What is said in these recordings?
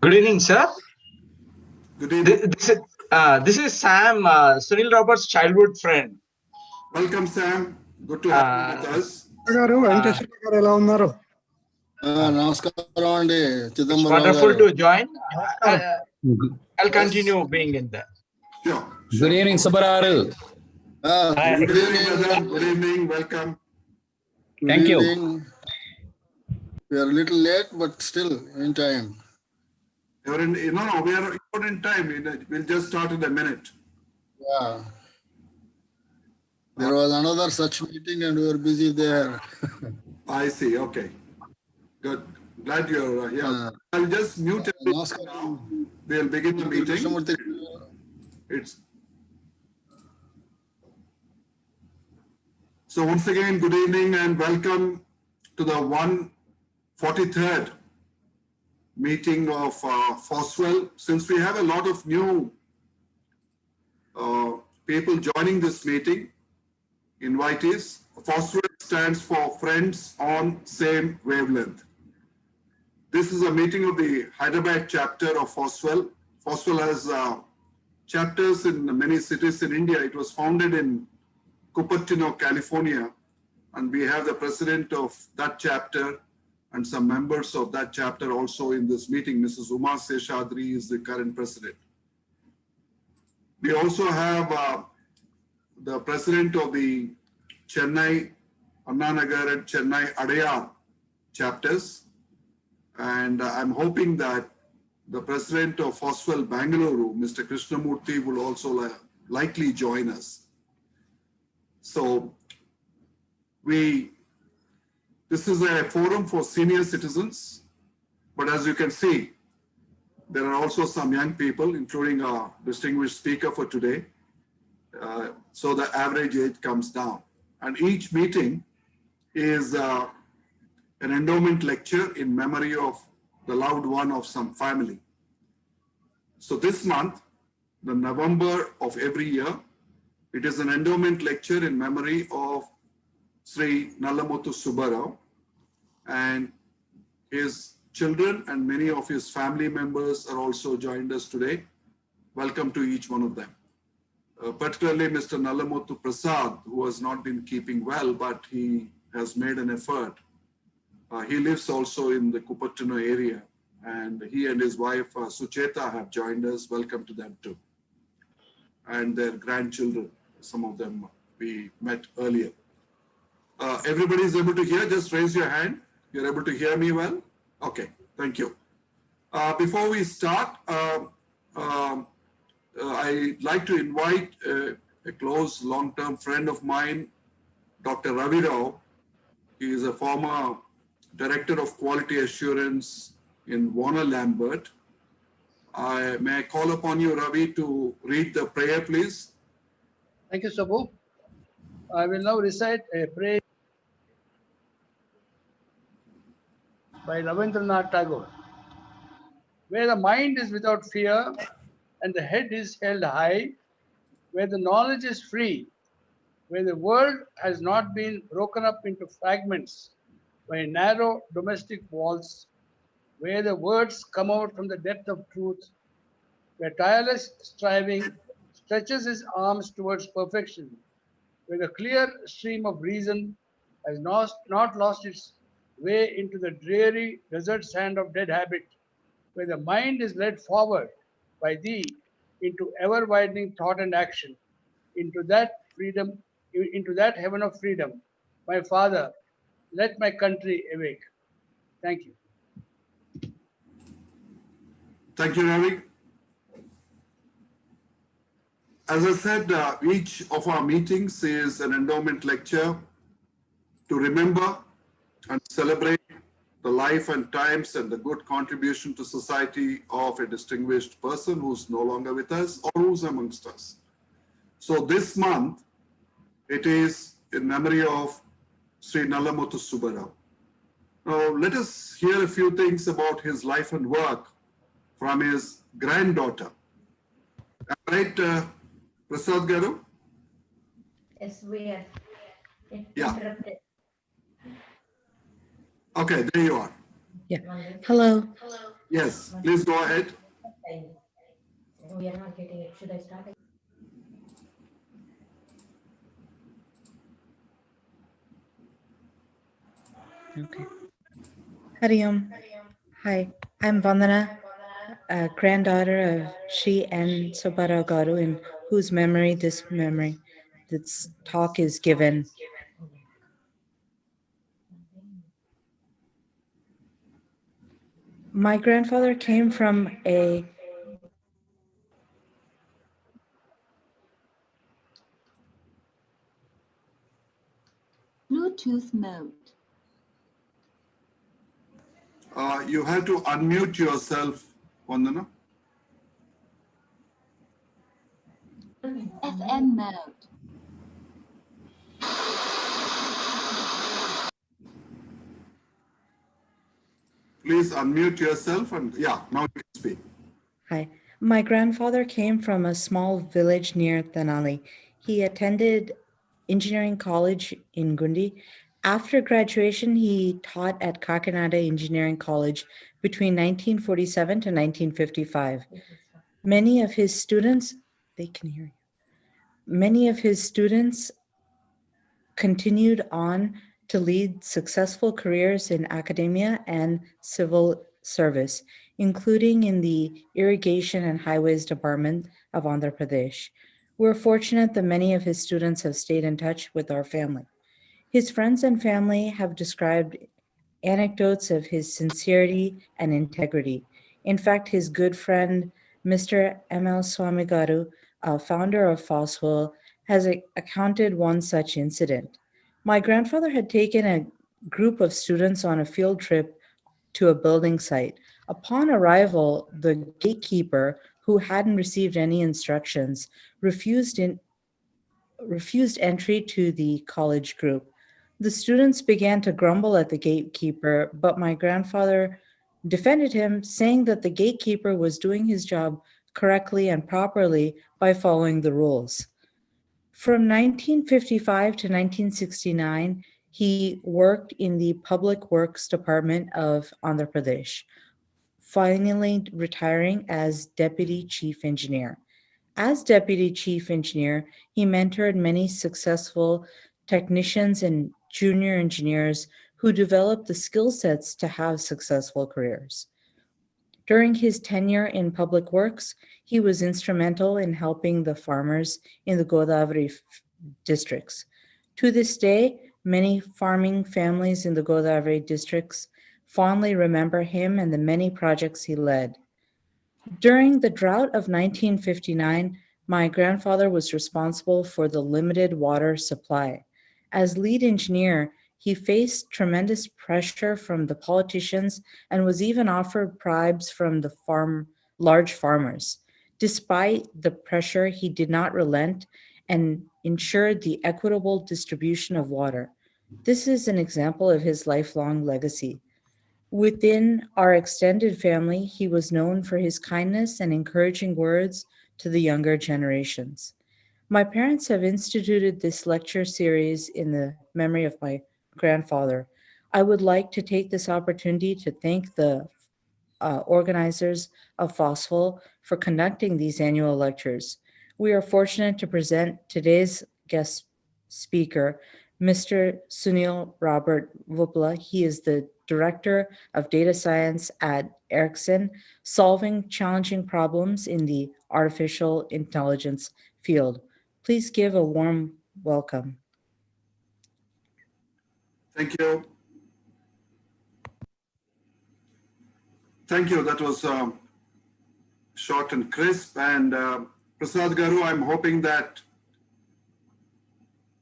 Good evening, sir. Good evening. This is Sam, Sunil Roberts' childhood friend. Welcome, Sam. Good to have you with us. గారు వెంకటేశ్వర గారు ఎలా ఉన్నారు? నమస్కారం అండి It's Chidambaram wonderful గారు. to join. I'll continue being in there. Sure. Good evening, Subararu. Good evening, brother. Good evening. Welcome. Thank you. We are a little late, but still in time. We are not in time. We'll just start in a minute. Yeah. There was another such meeting and we were busy there. I see. Okay. Good. Glad you're here. I'll just mute it now. We'll begin the meeting. It's So once again, good evening and welcome to the 143rd meeting of FOSWL. Since we have a lot of new people joining this meeting, invitees, FOSWL stands for Friends on Same Wavelength. This is a meeting of the Hyderabad chapter of FOSWL. FOSWL has chapters in many cities in India. It was founded in Cupertino, California, and we have the president of that chapter and some members of that chapter also in this meeting. Mrs. Uma Seshadri is the current president. We also have the president of the Chennai, Anna Nagar and Chennai Adayar chapters, and I'm hoping that the president of FOSWL Bangalore, Mr. Krishnamurthy, will also likely join us. So this is a forum for senior citizens, but as you can see, there are also some young people, including our distinguished speaker for today. So the average age comes down. And each meeting is an endowment lecture in memory of the loved one of some family. So this month, the November of every year, it is an endowment lecture in memory of Sri Nallamuthu Subbarao and his children, and many of his family members are also joined us today. Welcome to each one of them. Particularly Mr. Nallamuthu Prasad, who has not been keeping well, but he has made an effort. He lives also in the Cupertino area, and he and his wife Sucheta have joined us. Welcome to them too. And their grandchildren, some of them we met earlier. Everybody is able to hear? Just raise your hand. You're able to hear me well? Okay, thank you. Before we start, I'd like to invite a close long-term friend of mine, Dr. Ravi Rao. He is a former Director of Quality Assurance in Warner Lambert. May I call upon you, Ravi, to read the prayer, please? Thank you, Subbu. I will now recite a prayer by Rabindranath Tagore. Where the mind is without fear and the head is held high, where the knowledge is free, where the world has not been broken up into fragments by narrow domestic walls, where the words come out from the depth of truth, where tireless striving stretches his arms towards perfection, where the clear stream of reason has not lost its way into the dreary desert sand of dead habit, where the mind is led forward by thee into ever-widening thought and action, into that freedom, into that heaven of freedom. My Father, let my country awake. Thank you. Thank you, Ravi. As I said, each of our meetings is an endowment lecture to remember and celebrate the life and times and the good contribution to society of a distinguished person who's no longer with us or who's amongst us. So this month, it is in memory of Sri Nallamuthu Subbarao. Now, let us hear a few things about his life and work from his granddaughter. Right, Prasad Garu? Yes, we are. Yeah. Okay, there you are. Yeah. Hello. Yes, please go ahead. We are not getting it. Should I start? Okay. Hari Om. Hi, I'm Vandana, a granddaughter of Shri N. Subbarao Garu, in whose memory this talk is given. My grandfather came from a Bluetooth mode. You have to unmute yourself, Vandana. FM mode. Please unmute yourself and yeah, now you can speak. Hi. My grandfather came from a small village near Thanali. He attended engineering college in Gundi. After graduation, he taught at Kakinada Engineering College between 1947 to 1955. Many of his students, they can hear you. Many of his students continued on to lead successful careers in academia and civil service, including in the Irrigation and Highways Department of Andhra Pradesh. We're fortunate that many of his students have stayed in touch with our family. His friends and family have described anecdotes of his sincerity and integrity. In fact, his good friend, Mr. M.L. Swamigaru, founder of FOSWL, has accounted one such incident. My grandfather had taken a group of students on a field trip to a building site. Upon arrival, the gatekeeper, who hadn't received any instructions, refused entry to the college group. The students began to grumble at the gatekeeper, but my grandfather defended him, saying that the gatekeeper was doing his job correctly and properly by following the rules. From 1955 to 1969, he worked in the Public Works Department of Andhra Pradesh, finally retiring as Deputy Chief Engineer. As Deputy Chief Engineer, he mentored many successful technicians and junior engineers who developed the skill sets to have successful careers. During his tenure in public works, he was instrumental in helping the farmers in the Godavari districts. To this day, many farming families in the Godavari districts fondly remember him and the many projects he led. During the drought of 1959, my grandfather was responsible for the limited water supply. As lead engineer, he faced tremendous pressure from the politicians and was even offered bribes from the large farmers. Despite the pressure, he did not relent and ensured the equitable distribution of water. This is an example of his lifelong legacy. Within our extended family, he was known for his kindness and encouraging words to the younger generations. My parents have instituted this lecture series in the memory of my grandfather. I would like to take this opportunity to thank the organizers of FOSWL for conducting these annual lectures. We are fortunate to present today's guest speaker, Mr. Sunil Robert Vuppula. He is the Director of Data Science at Ericsson, solving challenging problems in the artificial intelligence field. Please give a warm welcome. Thank you. Thank you. That was short and crisp. And Prasad Garu, I'm hoping that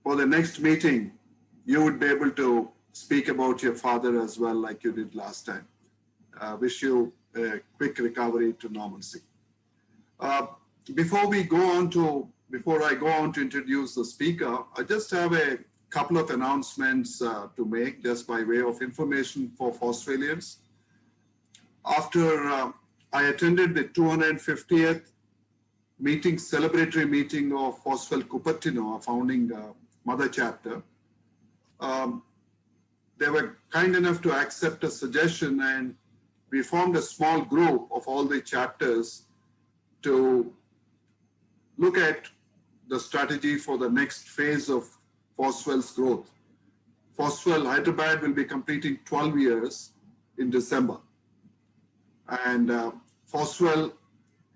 for the next meeting, you would be able to speak about your father as well, like you did last time. Wish you a quick recovery to normalcy. Before I go on to introduce the speaker, I just have a couple of announcements to make just by way of information for FOSWLians. After I attended the 250th celebratory meeting of FOSWL Cupertino, our founding mother chapter, they were kind enough to accept a suggestion and we formed a small group of all the chapters to look at the strategy for the next phase of FOSWL's growth. FOSWL Hyderabad will be completing 12 years in December. And FOSWL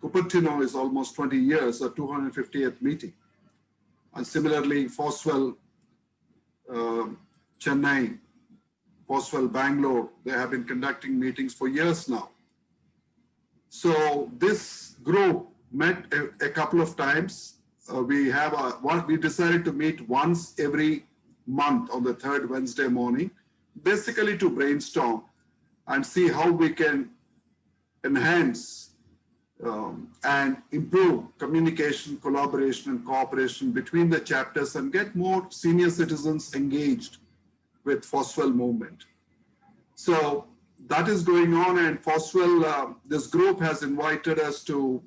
Cupertino is almost 20 years, a 250th meeting. And similarly, FOSWL Chennai, FOSWL Bangalore, they have been conducting meetings for years now. So this group met a couple of times. We decided to meet once every month on the third Wednesday morning, basically to brainstorm and see how we can enhance and improve communication, collaboration, and cooperation between the chapters and get more senior citizens engaged with FOSWL movement. So that is going on, and FOSWL, this group has invited us to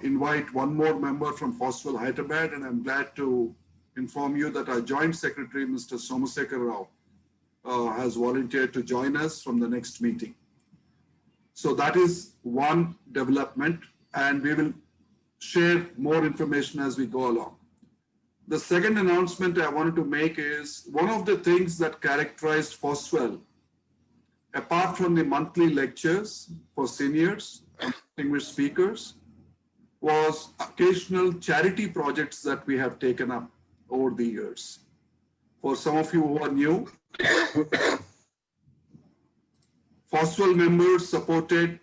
invite one more member from FOSWL Hyderabad, and I'm glad to inform you that our Joint Secretary, Mr. Somasekhar Rao, has volunteered to join us from the next meeting. So that is one development, and we will share more information as we go along. The second announcement I wanted to make is one of the things that characterized FOSWL, apart from the monthly lectures for seniors and distinguished speakers, was occasional charity projects that we have taken up over the years. For some of you who are new, FOSWL members supported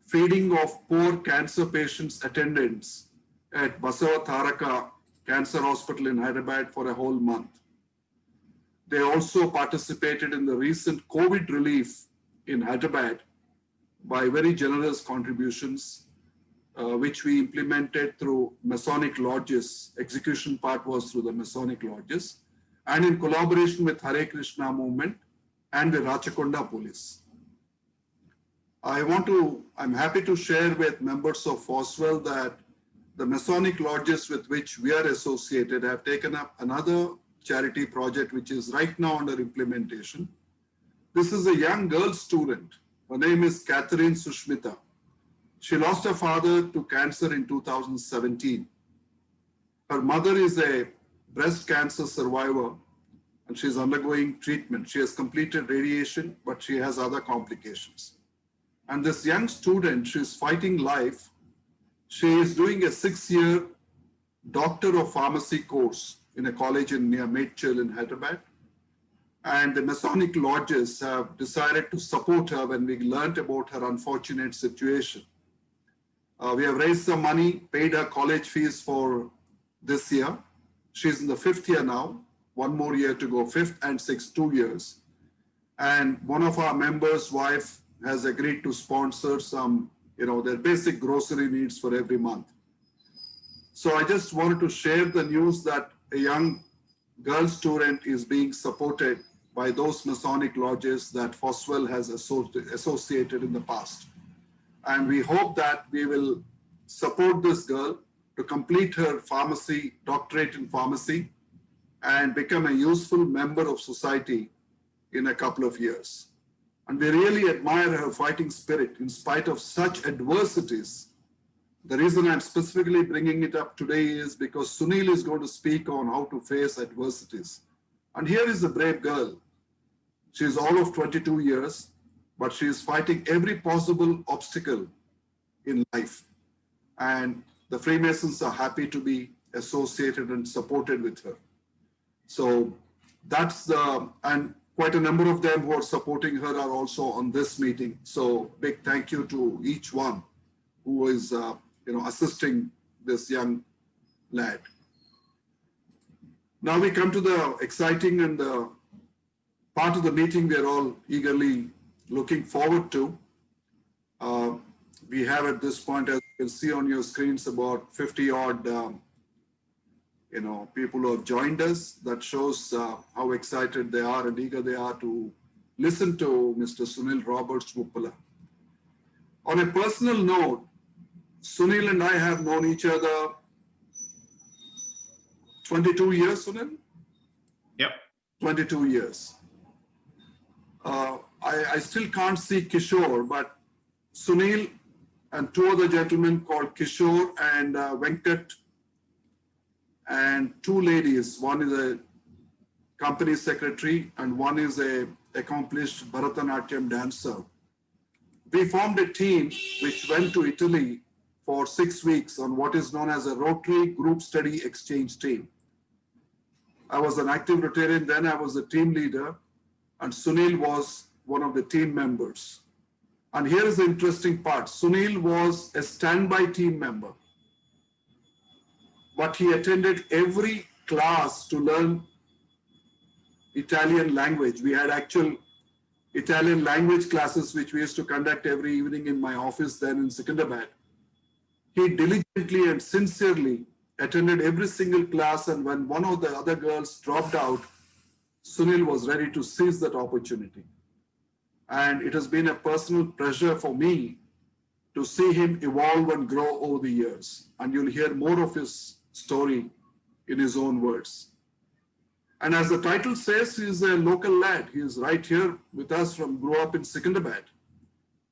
feeding of poor cancer patients' attendants at Basava Tharaka Cancer Hospital in Hyderabad for a whole month. They also participated in the recent COVID relief in Hyderabad by very generous contributions, which we implemented through Masonic lodges. Execution part was through the Masonic lodges, and in collaboration with Hare Krishna movement and the Rachakonda police. I'm happy to share with members of FOSWL that the Masonic lodges with which we are associated have taken up another charity project, which is right now under implementation. This is a young girl student. Her name is Catherine Sushmita. She lost her father to cancer in 2017. Her mother is a breast cancer survivor, and she's undergoing treatment. She has completed radiation, but she has other complications. And this young student, she's fighting life. She is doing a 6-year Doctor of Pharmacy course in a college near Medchil in Hyderabad. And the Masonic lodges have decided to support her when we learned about her unfortunate situation. We have raised some money, paid her college fees for this year. She's in the 5th year now, one more year to go, 5th and 6th, 2 years. And one of our members' wife has agreed to sponsor some, their basic grocery needs for every month. So I just wanted to share the news that a young girl student is being supported by those Masonic lodges that FOSWL has associated in the past. And we hope that we will support this girl to complete her pharmacy, doctorate in pharmacy, and become a useful member of society in a couple of years. And we really admire her fighting spirit in spite of such adversities. The reason I'm specifically bringing it up today is because Sunil is going to speak on how to face adversities. And here is a brave girl. She's all of 22 years, but she is fighting every possible obstacle in life. And the Freemasons are happy to be associated and supported with her. So that's and quite a number of them who are supporting her are also on this meeting. So big thank you to each one who is, assisting this young lad. Now we come to the exciting and the part of the meeting we are all eagerly looking forward to. We have at this point, as you can see on your screens, about 50 odd people who have joined us. That shows how excited they are and eager they are to listen to Mr. Sunil Roberts Vuppula. On a personal note, Sunil and I have known each other 22 years, Sunil? Yep. 22 years. I I still can't see Kishore, but Sunil and two other gentlemen called Kishore and Venkat, and two ladies. One is a company secretary and one is a accomplished Bharatanatyam dancer. We formed a team which went to Italy for 6 weeks on what is known as a Rotary Group Study Exchange Team. I was an active Rotarian then, I was a team leader, and Sunil was one of the team members. And here is the interesting part. Sunil was a standby team member, but he attended every class to learn Italian language. We had actual Italian language classes which we used to conduct every evening in my office then in Secunderabad. He diligently and sincerely attended every single class, and when one of the other girls dropped out, Sunil was ready to seize that opportunity. And it has been a personal pleasure for me to see him evolve and grow over the years. And you'll hear more of his story in his own words. And as the title says, he's a local lad. He is right here with us grew up in Secunderabad.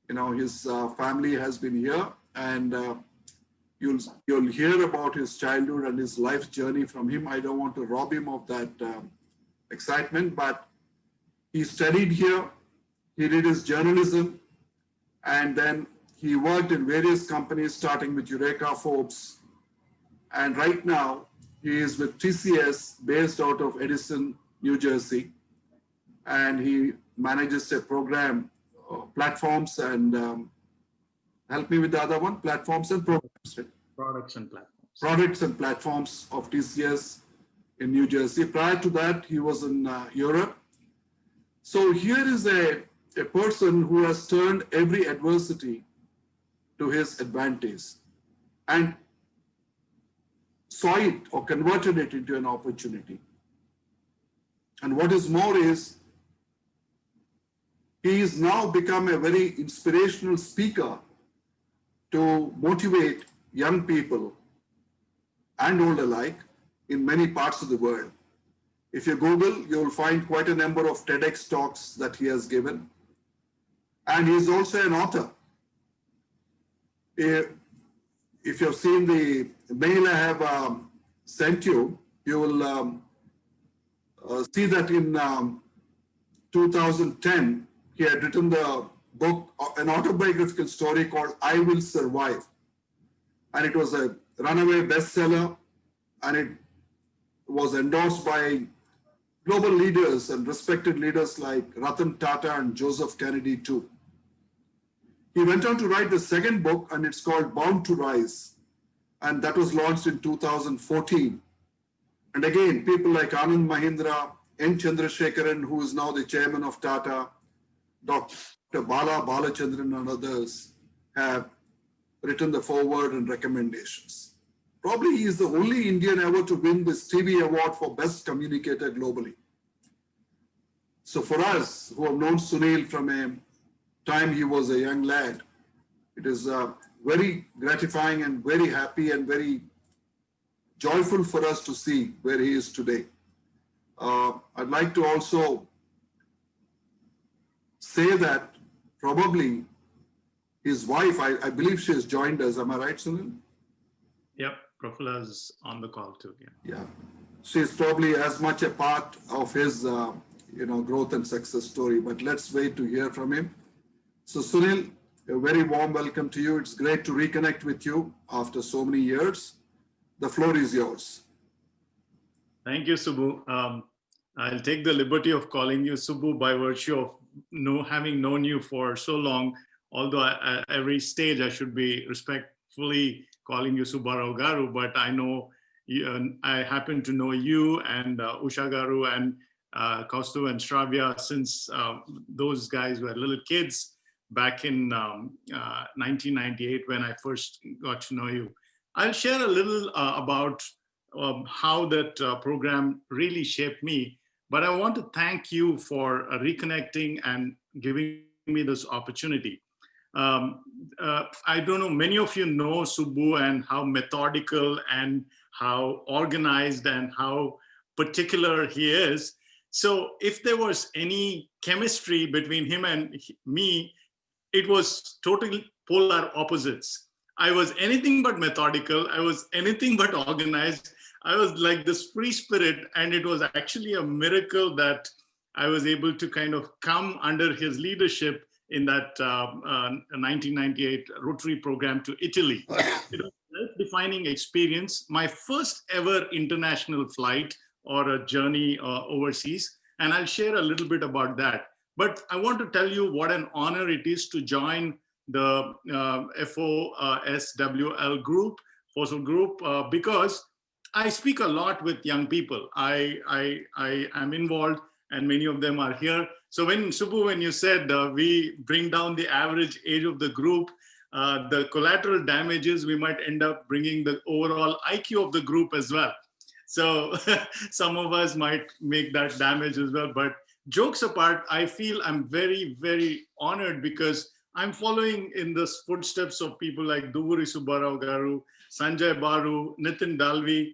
You know, his family has been here, and you'll hear about his childhood and his life journey from him. I don't want to rob him of that excitement, but he studied here. He did his journalism, and then he worked in various companies, starting with Eureka Forbes. And right now, he is with TCS, based out of Edison, New Jersey. And he manages a program, platforms and, help me with the other one, platforms and programs. Right? Products and platforms. Products and platforms of TCS in New Jersey. Prior to that, he was in Europe. So here is a person who has turned every adversity to his advantage and saw it or converted it into an opportunity. And what is more is, he has now become a very inspirational speaker to motivate young people and old alike in many parts of the world. If you Google, you'll find quite a number of TEDx talks that he has given. And he's also an author. If you've seen the mail I have sent you, you will see that in 2010, he had written the book, an autobiographical story called I Will Survive. And it was a runaway bestseller, and it was endorsed by global leaders and respected leaders like Ratan Tata and Joseph Kennedy too. He went on to write the second book, and it's called Bound to Rise. And that was launched in 2014. And again, people like Anand Mahindra, N. Chandrasekaran, who is now the chairman of Tata, Dr. Bala Balachandran and others have written the foreword and recommendations. Probably he is the only Indian ever to win this TV award for best communicator globally. So for us who have known Sunil from a time he was a young lad, it is very gratifying and very happy and very joyful for us to see where he is today. I'd like to also say that probably his wife, I believe she has joined us. Am I right, Sunil? Yep, Vuppula is on the call too. Yeah, she's probably as much a part of his, growth and success story. But let's wait to hear from him. So, Sunil, a very warm welcome to you. It's great to reconnect with you after so many years. The floor is yours. Thank you, Subbu. I'll take the liberty of calling you Subbu by virtue of having known you for so long. Although at every stage I should be respectfully calling you Subbarao Garu, but I know you, I happen to know you and Usha Garu and Kaustu and Shravya since those guys were little kids back in 1998 when I first got to know you. I'll share a little about how that program really shaped me, but I want to thank you for reconnecting and giving me this opportunity. I don't know, many of you know Subbu and how methodical and how organized and how particular he is. So if there was any chemistry between him and me, it was totally polar opposites. I was anything but methodical. I was anything but organized. I was like this free spirit, and it was actually a miracle that I was able to kind of come under his leadership in that 1998 Rotary program to Italy. It was a defining experience, my first ever international flight or a journey overseas. And I'll share a little bit about that. But I want to tell you what an honor it is to join the FOSWL group, FOSWL group, because I speak a lot with young people. I am involved, and many of them are here. So when Subbu, when you said we bring down the average age of the group, the collateral damages, we might end up bringing the overall IQ of the group as well. So some of us might make that damage as well. But jokes apart, I feel I'm very, very honored because I'm following in the footsteps of people like Duvuri Subbarao Garu, Sanjay Baru, Nitin Dalvi,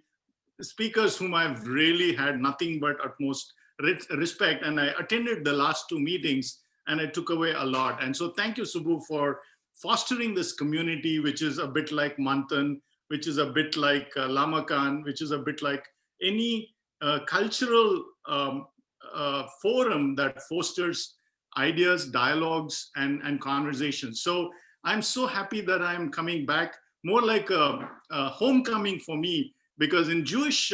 speakers whom I've really had nothing but utmost respect. And I attended the last two meetings and I took away a lot. And so thank you, Subbu, for fostering this community, which is a bit like Manthan, which is a bit like Lamakan, which is a bit like any cultural forum that fosters ideas, dialogues, and conversations. So I'm so happy that I'm coming back, more like a homecoming for me, because in Jewish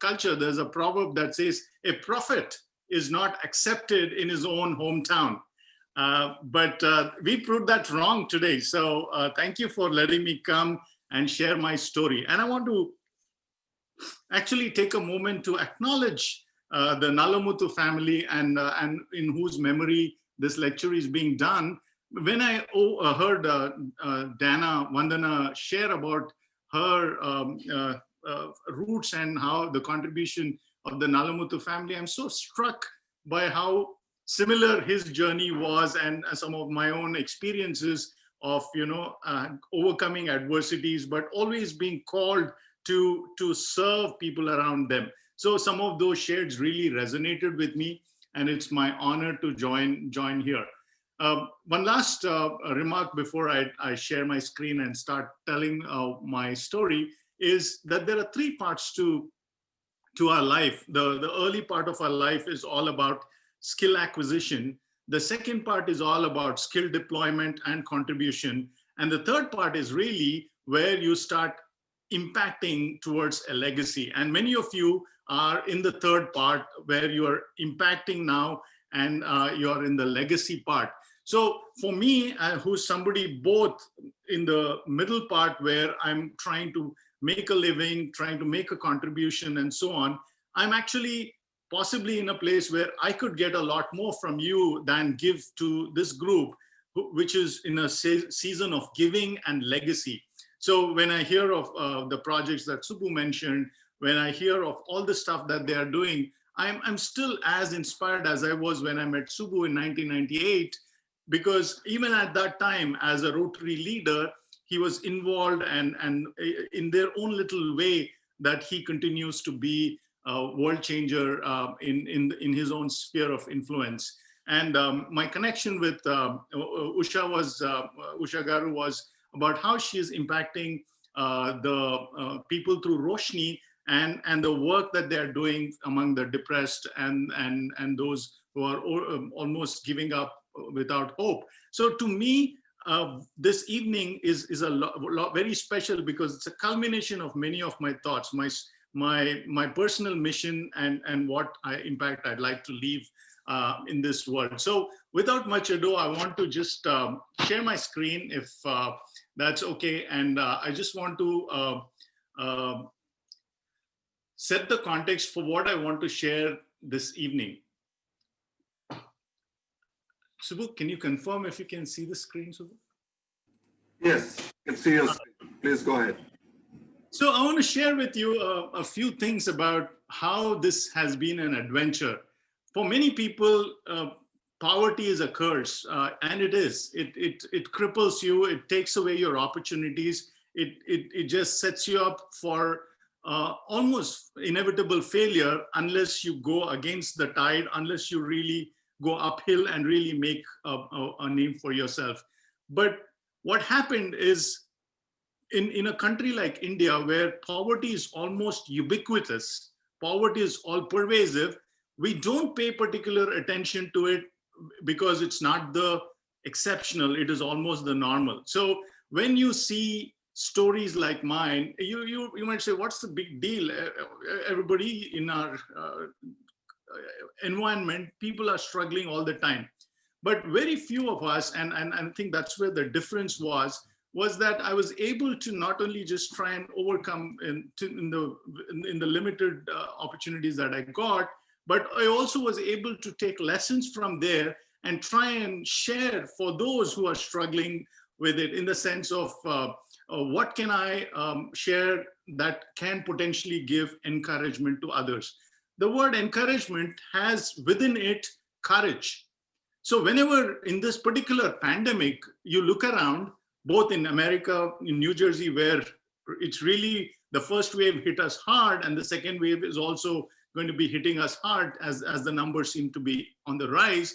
culture, there's a proverb that says, a prophet is not accepted in his own hometown. But we proved that wrong today. So thank you for letting me come and share my story. And I want to actually take a moment to acknowledge the Nalamuthu family and in whose memory this lecture is being done. When I heard Dana Vandana share about her roots and how the contribution of the Nalamuthu family, I'm so struck by how similar his journey was and some of my own experiences of, overcoming adversities, but always being called to serve people around them. So some of those shades really resonated with me, and it's my honor to join here. One last remark before I share my screen and start telling my story is that there are three parts to our life. The early part of our life is all about skill acquisition. The second part is all about skill deployment and contribution. And the third part is really where you start impacting towards a legacy. And many of you are in the third part where you are impacting now and you're in the legacy part. So for me, who's somebody both in the middle part where I'm trying to make a living, trying to make a contribution and so on, I'm actually possibly in a place where I could get a lot more from you than give to this group, which is in a season of giving and legacy. So when I hear of the projects that Subbu mentioned, when I hear of all the stuff that they are doing, I'm still as inspired as I was when I met Subbu in 1998, because even at that time, as a Rotary leader, he was involved and in their own little way that he continues to be a world changer in his own sphere of influence. And my connection with Usha Garu was about how she is impacting the people through Roshni and the work that they're doing among the depressed and those who are almost giving up without hope. So to me, this evening is very special because it's a culmination of many of my thoughts, my personal mission and what impact I'd like to leave in this world. So without much ado, I want to just share my screen if that's okay. And I just want to set the context for what I want to share this evening. Subbu, can you confirm if you can see the screen, Subbu? Yes, I can see your screen. Please go ahead. So I want to share with you a few things about how this has been an adventure. For many people, poverty is a curse, and it is. It cripples you. It takes away your opportunities. It just sets you up for almost inevitable failure unless you go against the tide, unless you really go uphill and really make a name for yourself. But what happened is, in a country like India, where poverty is almost ubiquitous, poverty is all pervasive, we don't pay particular attention to it because it's not the exceptional, it is almost the normal. So when you see stories like mine, you might say, what's the big deal? Everybody in our environment, people are struggling all the time. But very few of us, and I think that's where the difference was that I was able to not only just try and overcome in the limited opportunities that I got, but I also was able to take lessons from there and try and share for those who are struggling with it, in the sense of what can I share that can potentially give encouragement to others. The word encouragement has within it courage. So whenever in this particular pandemic, you look around, both in America, in New Jersey, where it's really the first wave hit us hard, and the second wave is also going to be hitting us hard as the numbers seem to be on the rise.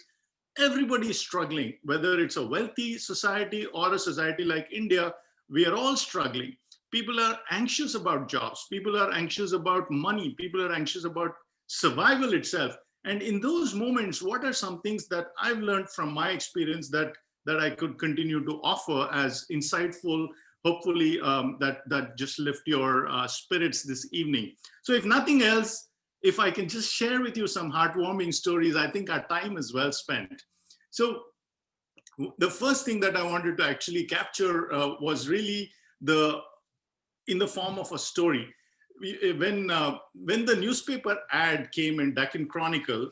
Everybody is struggling, whether it's a wealthy society or a society like India, we are all struggling. People are anxious about jobs. People are anxious about money. People are anxious about survival itself. And in those moments, what are some things that I've learned from my experience that I could continue to offer as insightful, hopefully that just lift your spirits this evening. So if nothing else, if I can just share with you some heartwarming stories, I think our time is well spent. So the first thing that I wanted to actually capture was really in the form of a story. When the newspaper ad came in Deccan Chronicle,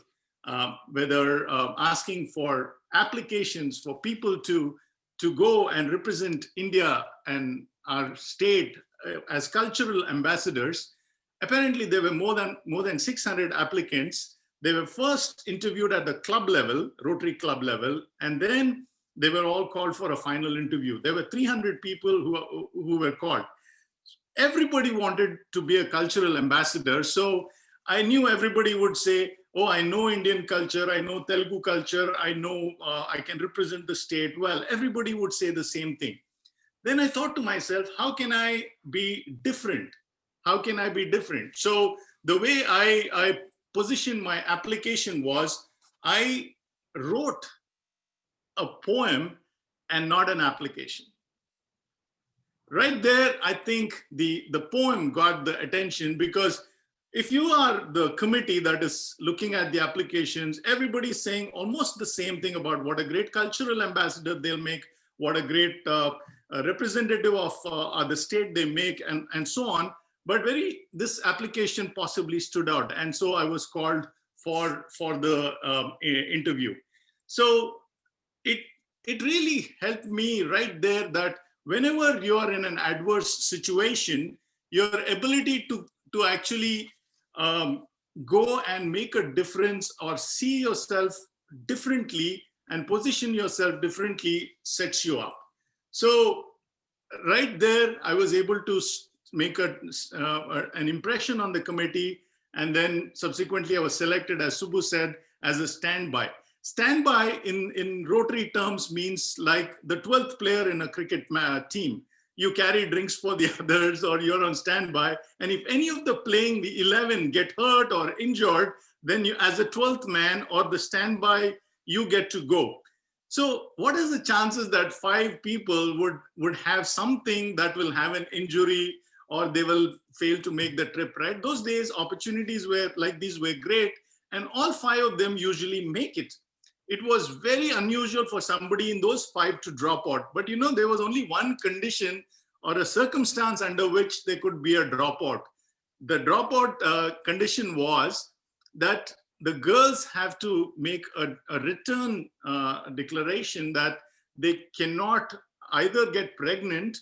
whether asking for applications for people to go and represent India and our state as cultural ambassadors, apparently there were more than 600 applicants. They were first interviewed at the club level, Rotary Club level, and then they were all called for a final interview. There were 300 people who were called. Everybody wanted to be a cultural ambassador. So I knew everybody would say, oh, I know Indian culture, I know Telugu culture, I know I can represent the state well. Everybody would say the same thing. Then I thought to myself, how can I be different? How can I be different? So the way I positioned my application was, I wrote a poem and not an application. Right there, I think the poem got the attention, because if you are the committee that is looking at the applications, everybody's saying almost the same thing about what a great cultural ambassador they'll make, what a great representative of the state they make, and so on. But this application possibly stood out. And so I was called for the interview. So it really helped me right there that whenever you are in an adverse situation, your ability to actually go and make a difference or see yourself differently and position yourself differently sets you up. So right there, I was able to make an impression on the committee. And then subsequently, I was selected, as Subbu said, as a standby. Standby in Rotary terms means like the 12th player in a cricket team. You carry drinks for the others, or you're on standby. And if any of the playing, the 11, get hurt or injured, then you, as a 12th man or the standby, you get to go. So what is the chances that 5 people would have something that will have an injury, or they will fail to make the trip, right? Those days, opportunities like these were great, and all 5 of them usually make it. It was very unusual for somebody in those 5 to drop out. But there was only one condition or a circumstance under which there could be a dropout. The dropout condition was that the girls have to make a written declaration that they cannot either get pregnant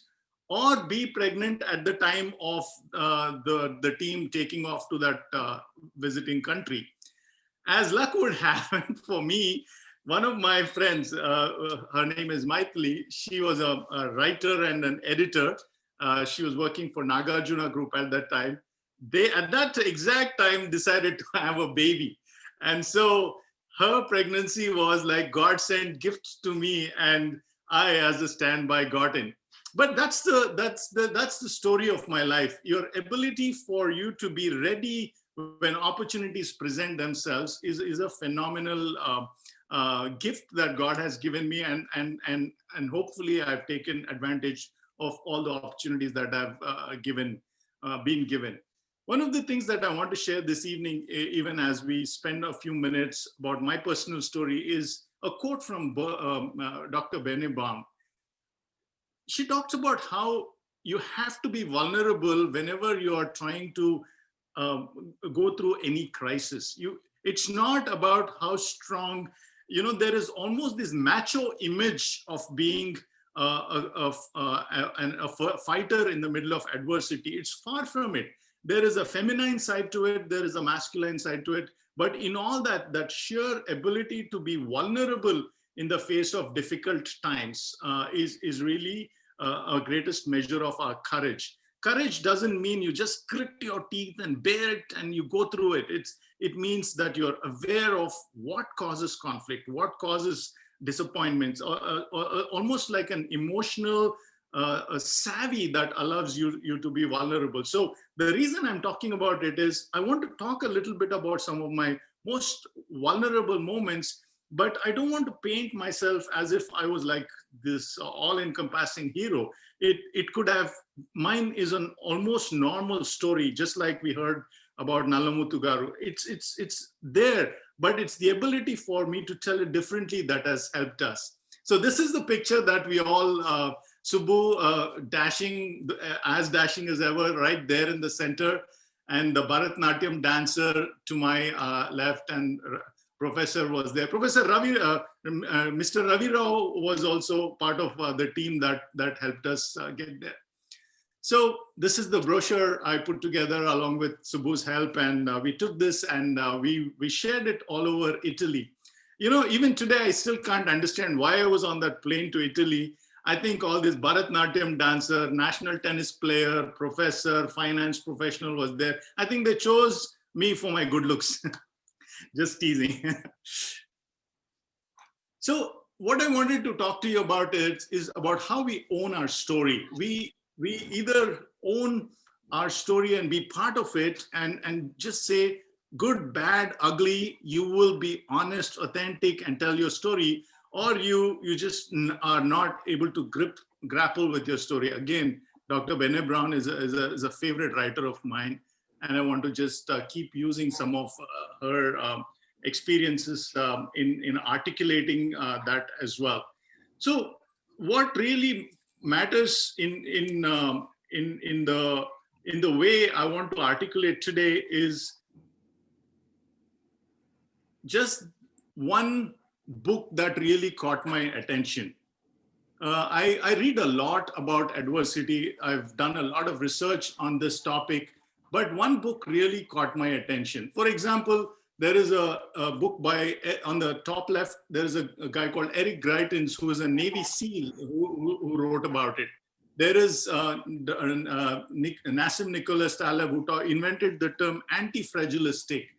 or be pregnant at the time of the team taking off to that visiting country. As luck would have it for me, one of my friends, her name is Maithili, she was a writer and an editor. She was working for Nagarjuna Group at that time. they at that exact time decided to have a baby. And so her pregnancy was like God sent gifts to me, and I, as a standby, got in. But that's the story of my life. Your ability for you to be ready when opportunities present themselves is a phenomenal gift that God has given me, and hopefully I've taken advantage of all the opportunities that I've been given. One of the things that I want to share this evening, even as we spend a few minutes about my personal story, is a quote from Dr. Bene Baum. She talks about how you have to be vulnerable whenever you are trying to go through any crisis. It's not about how strong, there is almost this macho image of being a fighter in the middle of adversity. It's far from it. There is a feminine side to it. There is a masculine side to it. But in all that sheer ability to be vulnerable in the face of difficult times is really a greatest measure of our courage. Courage doesn't mean you just grit your teeth and bear it and you go through it. It means that you're aware of what causes conflict, what causes disappointments, or almost like an emotional a savvy that allows you to be vulnerable. So the reason I'm talking about it is I want to talk a little bit about some of my most vulnerable moments, but I don't want to paint myself as if I was like this all-encompassing hero. It could have, mine is an almost normal story, just like we heard about Nalamuthu Garu. It's there, but it's the ability for me to tell it differently that has helped us. So this is the picture that we all, Subbu dashing as ever, right there in the center, and the Bharatnatyam dancer to my left, and Professor was there. Professor Ravi, Mr. Ravi Rao was also part of the team that helped us get there. So this is the brochure I put together along with Subbu's help, and we took this and we shared it all over Italy. Even today, I still can't understand why I was on that plane to Italy. I think all this Bharatnatyam dancer, national tennis player, professor, finance professional was there. I think they chose me for my good looks. Just teasing. So what I wanted to talk to you about is about how we own our story. We either own our story and be part of it and just say, good, bad, ugly, you will be honest, authentic, and tell your story, or you just are not able to grapple with your story. Again, Dr. Bene Brown is a favorite writer of mine, and I want to just keep using some of her experiences in articulating that as well. So what really matters in the way I want to articulate today is just one book that really caught my attention. I read a lot about adversity. I've done a lot of research on this topic, but one book really caught my attention. For example, there is a book on the top left, there is a guy called Eric Greitens, who is a Navy SEAL who wrote about it. There is Nassim Nicholas Taleb, who invented the term anti-fragilistic.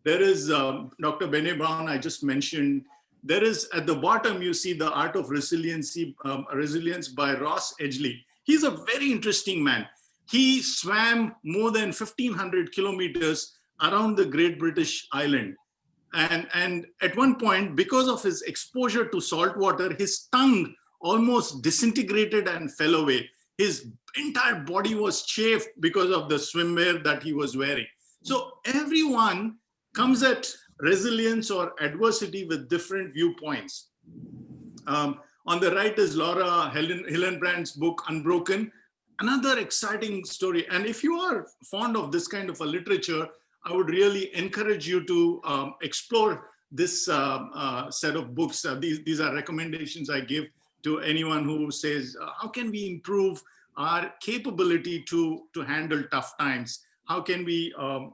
There is Dr. Bene Brown, I just mentioned. There is, at the bottom, you see The Art of Resilience by Ross Edgley. He's a very interesting man. He swam more than 1,500 kilometers around the Great British Island. And at one point, because of his exposure to salt water, his tongue almost disintegrated and fell away. His entire body was chafed because of the swimwear that he was wearing. So everyone comes at resilience or adversity with different viewpoints. On the right is Laura Hillenbrand's book, Unbroken, another exciting story. And if you are fond of this kind of a literature, I would really encourage you to explore this set of books. These are recommendations I give to anyone who says, how can we improve our capability to handle tough times? How can we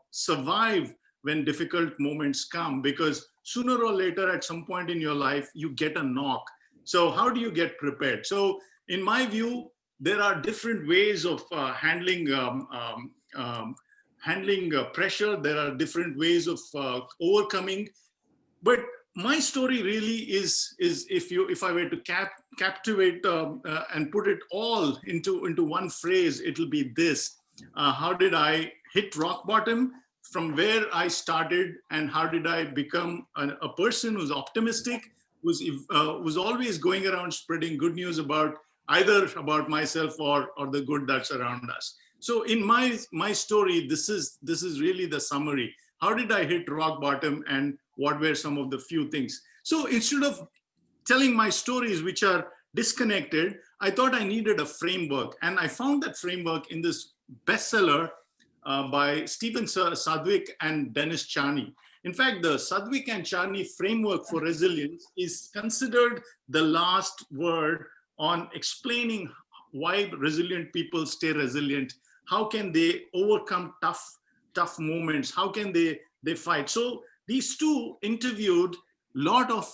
survive when difficult moments come? Because sooner or later, at some point in your life, you get a knock. So how do you get prepared? So in my view, there are different ways of handling handling pressure. There are different ways of overcoming. But my story really is if I were to captivate and put it all into one phrase, it'll be this. How did I hit rock bottom? From where I started, and how did I become a person who's optimistic, who's always going around spreading good news about either about myself or the good that's around us. So in my story, this is really the summary. How did I hit rock bottom, and what were some of the few things? So instead of telling my stories which are disconnected, I thought I needed a framework, and I found that framework in this bestseller by Stephen Sadwick and Dennis Charney. In fact, the Sadwick and Charney framework for resilience is considered the last word on explaining why resilient people stay resilient. How can they overcome tough moments? How can they fight? So these two interviewed a lot of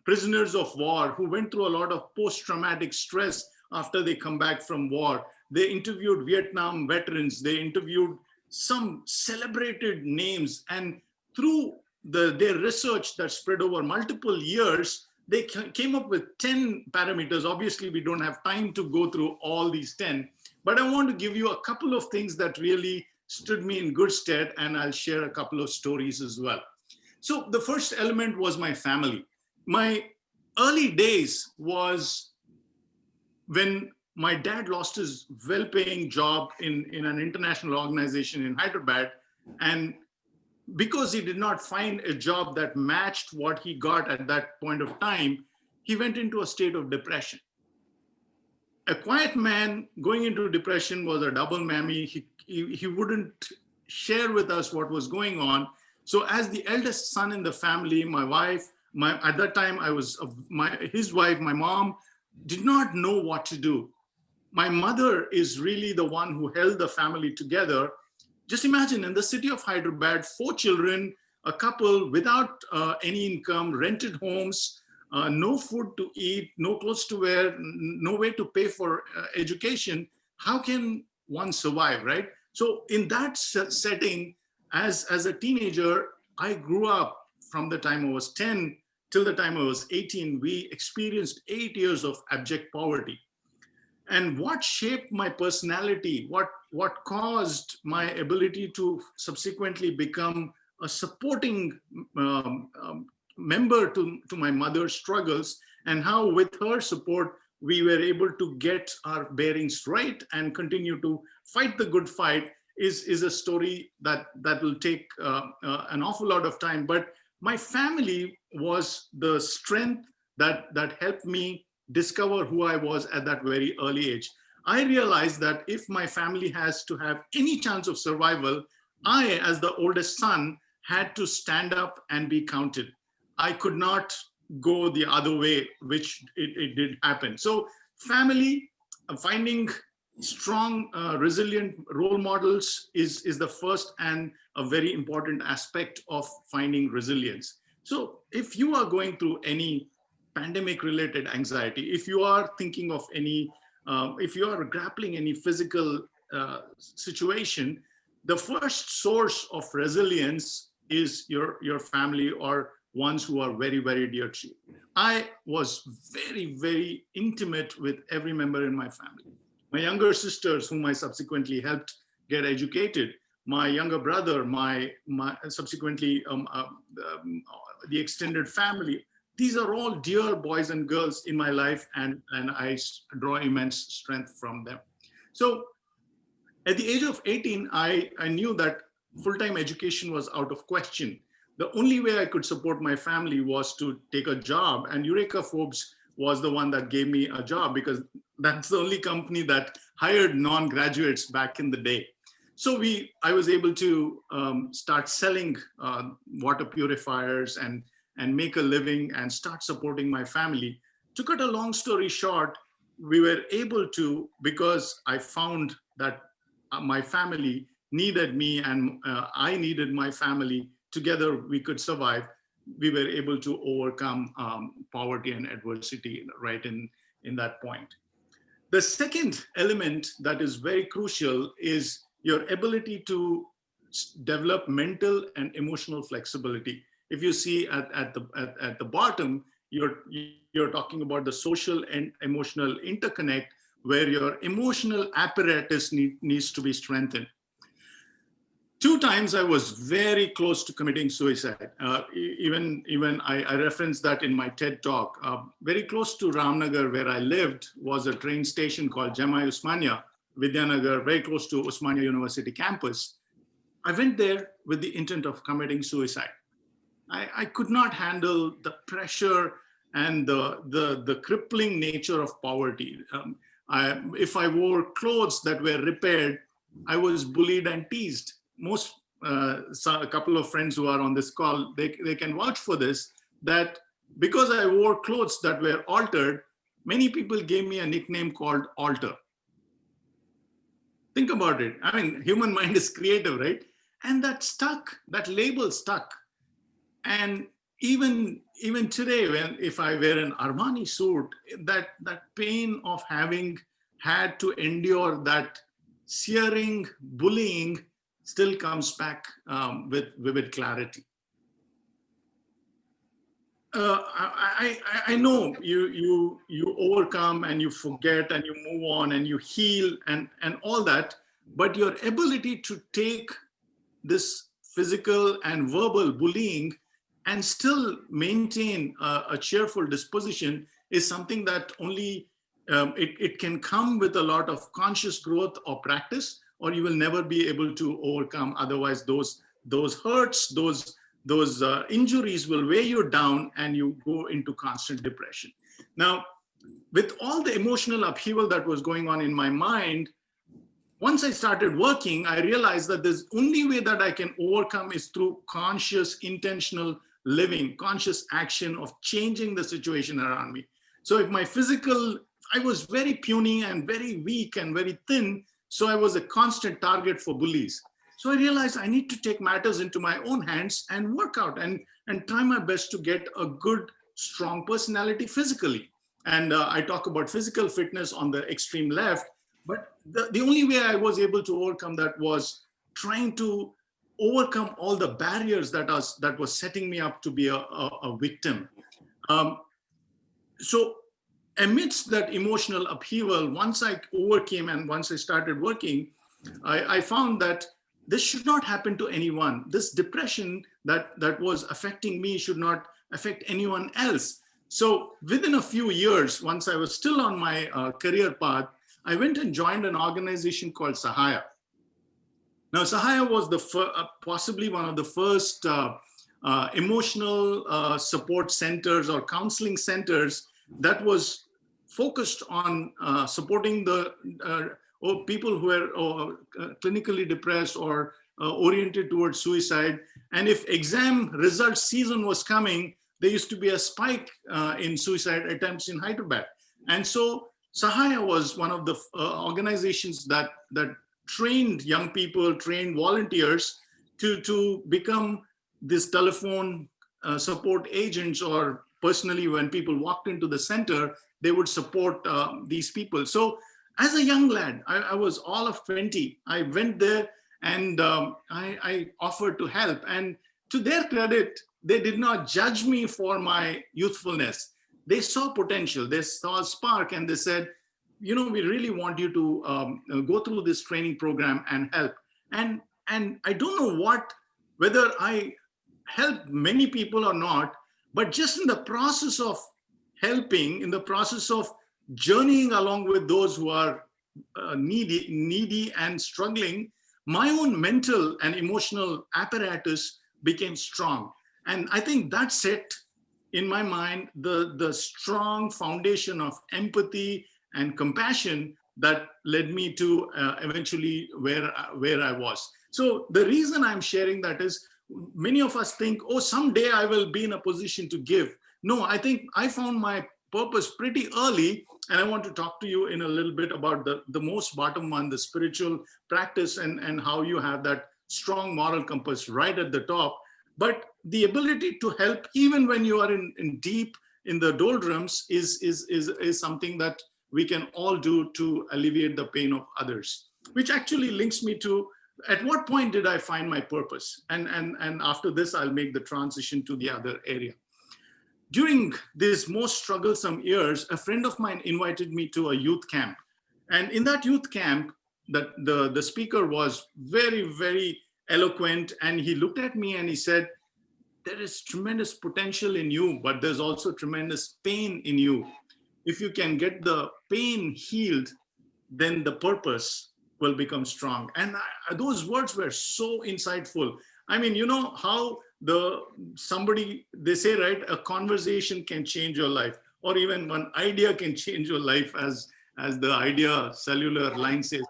prisoners of war who went through a lot of post-traumatic stress after they come back from war. They interviewed Vietnam veterans. They interviewed some celebrated names. And through their research that spread over multiple years, they came up with 10 parameters. Obviously, we don't have time to go through all these 10, but I want to give you a couple of things that really stood me in good stead, and I'll share a couple of stories as well. So the first element was my family. My early days was when my dad lost his well-paying job in an international organization in Hyderabad. And because he did not find a job that matched what he got at that point of time, he went into a state of depression. A quiet man going into depression was a double whammy. He wouldn't share with us what was going on. So as the eldest son in the family, my wife, at that time I was his wife, my mom, did not know what to do. My mother is really the one who held the family together. Just imagine, in the city of Hyderabad, 4 children, a couple without any income, rented homes, no food to eat, no clothes to wear, no way to pay for education. How can one survive, right? So in that setting, as a teenager, I grew up from the time I was 10 till the time I was 18. We experienced 8 years of abject poverty. And what shaped my personality, what caused my ability to subsequently become a supporting member to my mother's struggles, and how with her support, we were able to get our bearings right and continue to fight the good fight, is a story that will take an awful lot of time. But my family was the strength that helped me discover who I was at that very early age. I realized that if my family has to have any chance of survival, I, as the oldest son, had to stand up and be counted. I could not go the other way, which it did happen. So family, finding strong, resilient role models is the first and a very important aspect of finding resilience. So if you are going through any pandemic-related anxiety, if you are thinking of any, if you are grappling any physical situation, the first source of resilience is your family or ones who are very, very dear to you. I was very, very intimate with every member in my family. My younger sisters, whom I subsequently helped get educated, my younger brother, my subsequently the extended family. These are all dear boys and girls in my life, and I draw immense strength from them. So at the age of 18, I knew that full-time education was out of question. The only way I could support my family was to take a job, and Eureka Forbes was the one that gave me a job, because that's the only company that hired non-graduates back in the day. So I was able to start selling water purifiers and make a living and start supporting my family. To cut a long story short, we were able to, because I found that my family needed me and I needed my family. Together we could survive. We were able to overcome poverty and adversity right in that point. The second element that is very crucial is your ability to develop mental and emotional flexibility. If you see at the bottom, you're talking about the social and emotional interconnect, where your emotional apparatus needs to be strengthened. 2 times I was very close to committing suicide. Even I referenced that in my TED talk. Very close to Ramnagar, where I lived, was a train station called Jamai Usmania, Vidyanagar, very close to Usmania University campus. I went there with the intent of committing suicide. I could not handle the pressure and the crippling nature of poverty. If I wore clothes that were repaired, I was bullied and teased. A couple of friends who are on this call, they can vouch for this, that because I wore clothes that were altered, many people gave me a nickname called Alter. Think about it. I mean, human mind is creative, right? And that stuck, that label stuck. And even today, if I wear an Armani suit, that pain of having had to endure that searing bullying still comes back with vivid clarity. I know you overcome and you forget and you move on and you heal and all that, but your ability to take this physical and verbal bullying and still maintain a cheerful disposition is something that only it can come with a lot of conscious growth or practice, or you will never be able to overcome. Otherwise, those hurts, those injuries will weigh you down and you go into constant depression. Now, with all the emotional upheaval that was going on in my mind, once I started working, I realized that the only way that I can overcome is through conscious, intentional living, conscious action of changing the situation around me. So if my physical, I was very puny and very weak and very thin, so I was a constant target for bullies. So I realized I need to take matters into my own hands and work out and try my best to get a good, strong personality physically. And I talk about physical fitness on the extreme left, but the only way I was able to overcome that was trying to overcome all the barriers that was setting me up to be a victim. So amidst that emotional upheaval, once I overcame and once I started working, I found that this should not happen to anyone. This depression that was affecting me should not affect anyone else. So within a few years, once I was still on my career path, I went and joined an organization called Sahaya. Now, Sahaya was possibly one of the first emotional support centers or counseling centers that was focused on supporting the people who are clinically depressed or oriented towards suicide. And if exam result season was coming, there used to be a spike in suicide attempts in Hyderabad. And so Sahaya was one of the organizations that trained young people, trained volunteers to become this telephone support agents, or personally when people walked into the center, they would support these people. So as a young lad, I was all of 20. I went there and I offered to help. And to their credit, they did not judge me for my youthfulness. They saw potential, they saw a spark, and they said, you know, we really want you to go through this training program and help. And I don't know whether I helped many people or not, but just in the process of helping, in the process of journeying along with those who are needy and struggling, my own mental and emotional apparatus became strong. And I think that set in my mind the strong foundation of empathy and compassion that led me to eventually where I was. So the reason I'm sharing that is, many of us think, oh, someday I will be in a position to give. No, I think I found my purpose pretty early, and I want to talk to you in a little bit about the most bottom one, the spiritual practice, and how you have that strong moral compass right at the top. But the ability to help even when you are in deep in the doldrums is something that we can all do to alleviate the pain of others, which actually links me to at what point did I find my purpose? And after this, I'll make the transition to the other area. During these most strugglesome years, a friend of mine invited me to a youth camp. And in that youth camp, the speaker was very, very eloquent. And he looked at me and he said, there is tremendous potential in you, but there's also tremendous pain in you. If you can get the pain healed, then the purpose will become strong. And those words were so insightful. I mean, you know how they say, right, a conversation can change your life, or even one idea can change your life, as the idea cellular line says.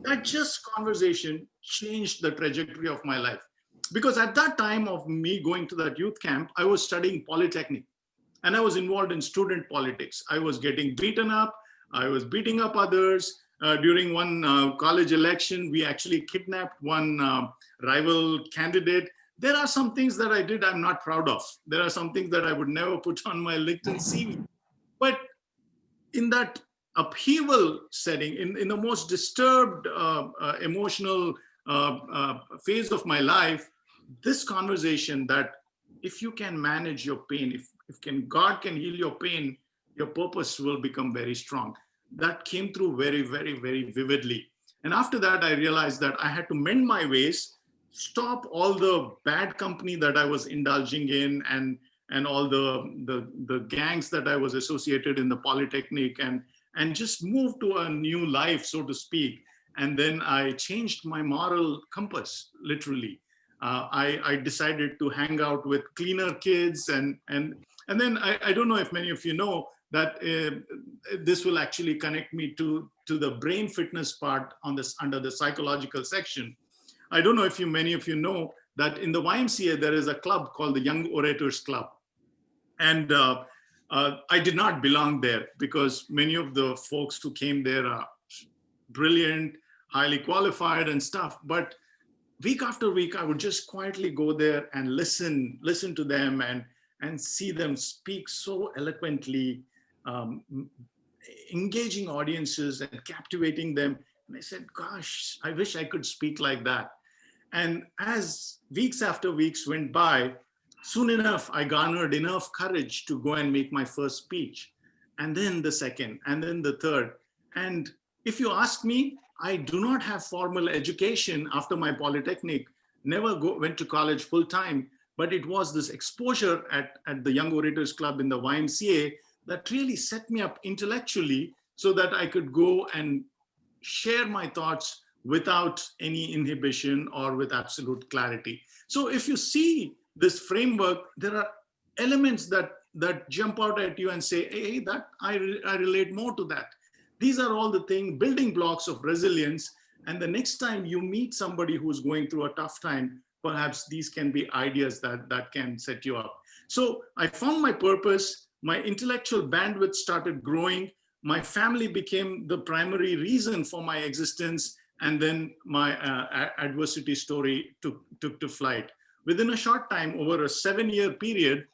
That just conversation changed the trajectory of my life. Because at that time of me going to that youth camp, I was studying Polytechnic and I was involved in student politics. I was getting beaten up. I was beating up others. During one college election, we actually kidnapped one rival candidate. There are some things that I did I'm not proud of. There are some things that I would never put on my LinkedIn CV. But in that upheaval setting, in the most disturbed emotional phase of my life, this conversation that if you can manage your pain, if God can heal your pain, your purpose will become very strong. That came through very, very, very vividly. And after that, I realized that I had to mend my ways, stop all the bad company that I was indulging in, and all the gangs that I was associated in the Polytechnic, and just move to a new life, so to speak. And then I changed my moral compass, literally. I decided to hang out with cleaner kids, and then I don't know if many of you know that this will actually connect me to the brain fitness part on this under the psychological section. I don't know if many of you know that in the YMCA there is a club called the Young Orators Club, and I did not belong there because many of the folks who came there are brilliant, highly qualified and stuff, but week after week, I would just quietly go there and listen to them and see them speak so eloquently, engaging audiences and captivating them. And I said, gosh, I wish I could speak like that. And as weeks after weeks went by, soon enough, I garnered enough courage to go and make my first speech. And then the second, and then the third. And if you ask me, I do not have formal education after my Polytechnic, never went to college full time, but it was this exposure at the Young Orators Club in the YMCA that really set me up intellectually so that I could go and share my thoughts without any inhibition or with absolute clarity. So if you see this framework, there are elements that jump out at you and say, hey, that I relate more to that. These are all the building blocks of resilience. And the next time you meet somebody who's going through a tough time, perhaps these can be ideas that can set you up. So I found my purpose. My intellectual bandwidth started growing. My family became the primary reason for my existence. And then my adversity story took to flight. Within a short time, over a 7-year period,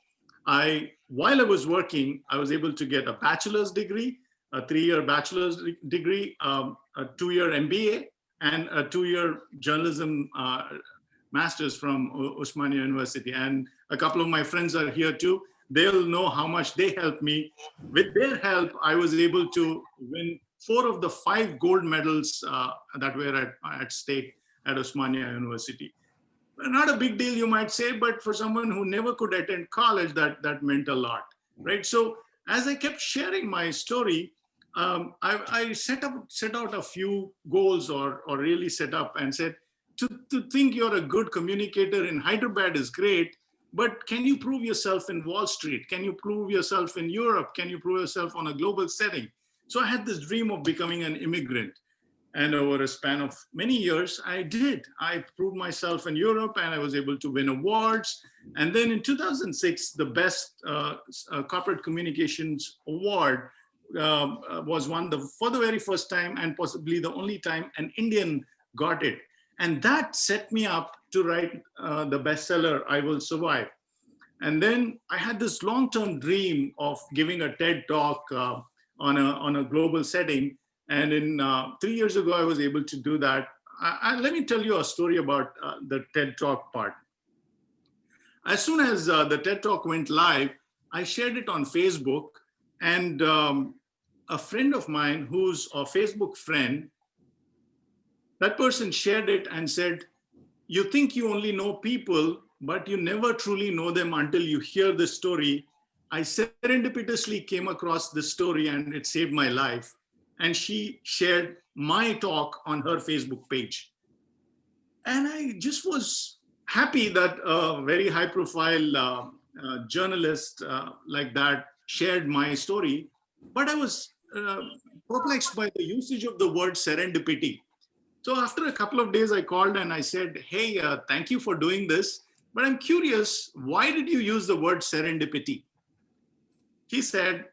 while I was working, I was able to get a bachelor's degree, a 3-year bachelor's degree, a 2-year MBA, and a 2-year journalism master's from Osmania University. And a couple of my friends are here too. They'll know how much they helped me. With their help, I was able to win 4 of the 5 gold medals that were at stake at Osmania University. Not a big deal, you might say, but for someone who never could attend college, that meant a lot, right? So as I kept sharing my story, I set out a few goals, or really set up and said, to think you're a good communicator in Hyderabad is great, but can you prove yourself in Wall Street? Can you prove yourself in Europe? Can you prove yourself on a global setting? So I had this dream of becoming an immigrant. And over a span of many years, I did. I proved myself in Europe and I was able to win awards. And then in 2006, the Best Corporate Communications Award was won for the very first time, and possibly the only time an Indian got it. And that set me up to write the bestseller, I Will Survive. And then I had this long-term dream of giving a TED Talk on a global setting. And in 3 years ago, I was able to do that. let me tell you a story about the TED Talk part. As soon as the TED Talk went live, I shared it on Facebook, and a friend of mine who's a Facebook friend, that person shared it and said, you think you only know people, but you never truly know them until you hear the story. I serendipitously came across this story and it saved my life. And she shared my talk on her Facebook page. And I just was happy that a very high profile journalist like that shared my story. But I was perplexed by the usage of the word serendipity. So after a couple of days, I called and I said, hey, thank you for doing this, but I'm curious, why did you use the word serendipity? He said,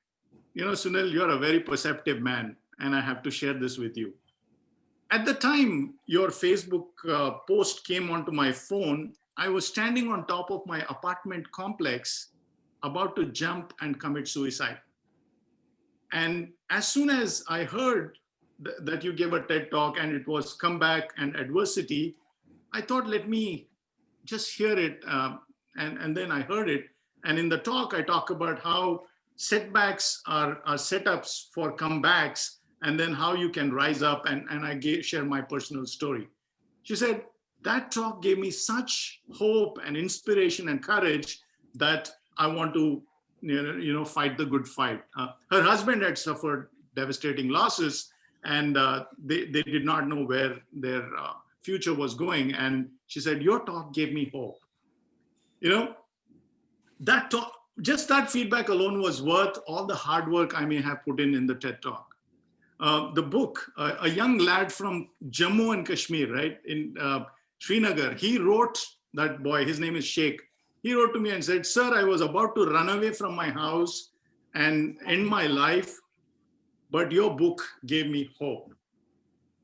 you know, Sunil, you're a very perceptive man, and I have to share this with you. At the time your Facebook post came onto my phone, I was standing on top of my apartment complex, about to jump and commit suicide. And as soon as I heard that you gave a TED Talk and it was comeback and adversity, I thought, let me just hear it. And then I heard it. And in the talk, I talk about how setbacks are setups for comebacks, and then how you can rise up. And I share my personal story. She said, that talk gave me such hope and inspiration and courage that I want to fight the good fight. Her husband had suffered devastating losses, and they did not know where their future was going. And she said, your talk gave me hope. You know, that talk, just that feedback alone was worth all the hard work I may have put in the TED Talk. The book, a young lad from Jammu and Kashmir, right, in Srinagar, he wrote, that boy, his name is Sheikh. He wrote to me and said, sir, I was about to run away from my house and end my life, but your book gave me hope.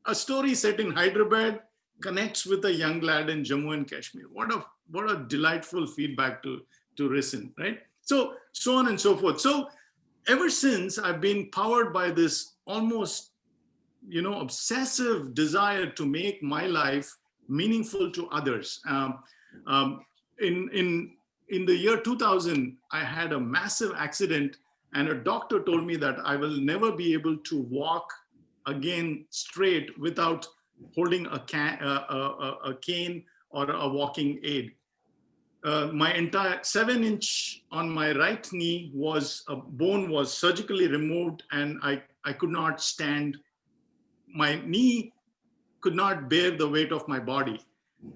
A story set in Hyderabad connects with a young lad in Jammu and Kashmir. What a delightful feedback to listen, right? So on and so forth. So ever since, I've been powered by this almost, obsessive desire to make my life meaningful to others. In the year 2000, I had a massive accident, and a doctor told me that I will never be able to walk again straight without holding a cane or a walking aid. My entire 7-inch on my right knee a bone was surgically removed, and I could not stand. My knee could not bear the weight of my body.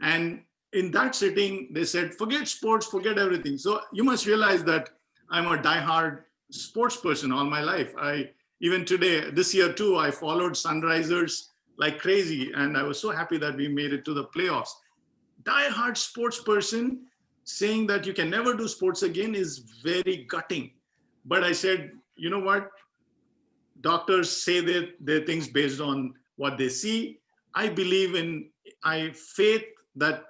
And in that sitting, they said, forget sports, forget everything. So you must realize that I'm a diehard sports person all my life. Even today, this year too, I followed Sunrisers like crazy, and I was so happy that we made it to the playoffs. Diehard sports person saying that you can never do sports again is very gutting. But I said, you know what? Doctors say their things based on what they see. I believe in faith that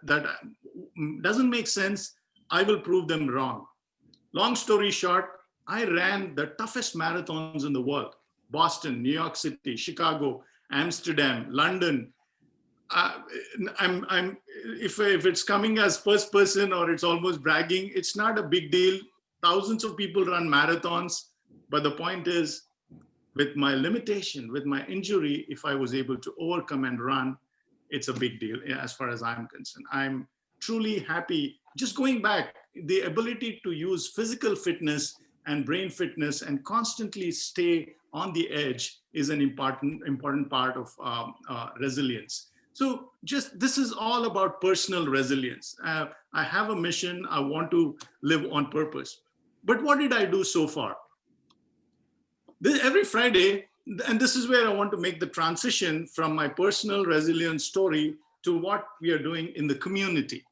doesn't make sense. I will prove them wrong. Long story short, I ran the toughest marathons in the world: Boston, New York City, Chicago, Amsterdam, London. If it's coming as first person or it's almost bragging, it's not a big deal. Thousands of people run marathons, but the point is, with my limitation, with my injury, if I was able to overcome and run, it's a big deal as far as I'm concerned. I'm truly happy. Just going back, the ability to use physical fitness and brain fitness and constantly stay on the edge is an important part of resilience. So this is all about personal resilience. I have a mission. I want to live on purpose. But what did I do so far? Every Friday, and this is where I want to make the transition from my personal resilience story to what we are doing in the community.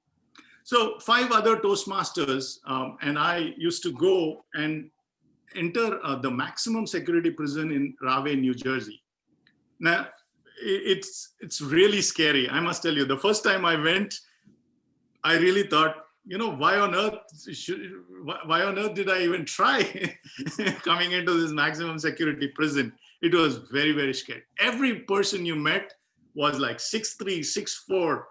So 5 other Toastmasters and I used to go and enter the maximum security prison in Rahway, New Jersey. Now, it's really scary. I must tell you, the first time I went, I really thought, why on earth did I even try coming into this maximum security prison? It was very, very scary. Every person you met was like 6'3", 6'4",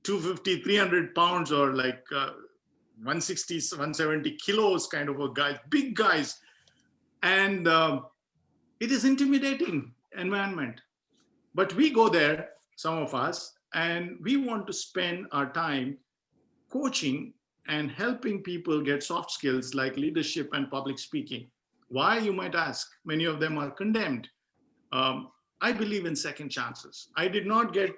250, 300 pounds, or like 160, 170 kilos kind of a guy, big guys. And it is intimidating environment. But we go there, some of us, and we want to spend our time coaching and helping people get soft skills like leadership and public speaking. Why, you might ask? Many of them are condemned. I believe in second chances. I did not get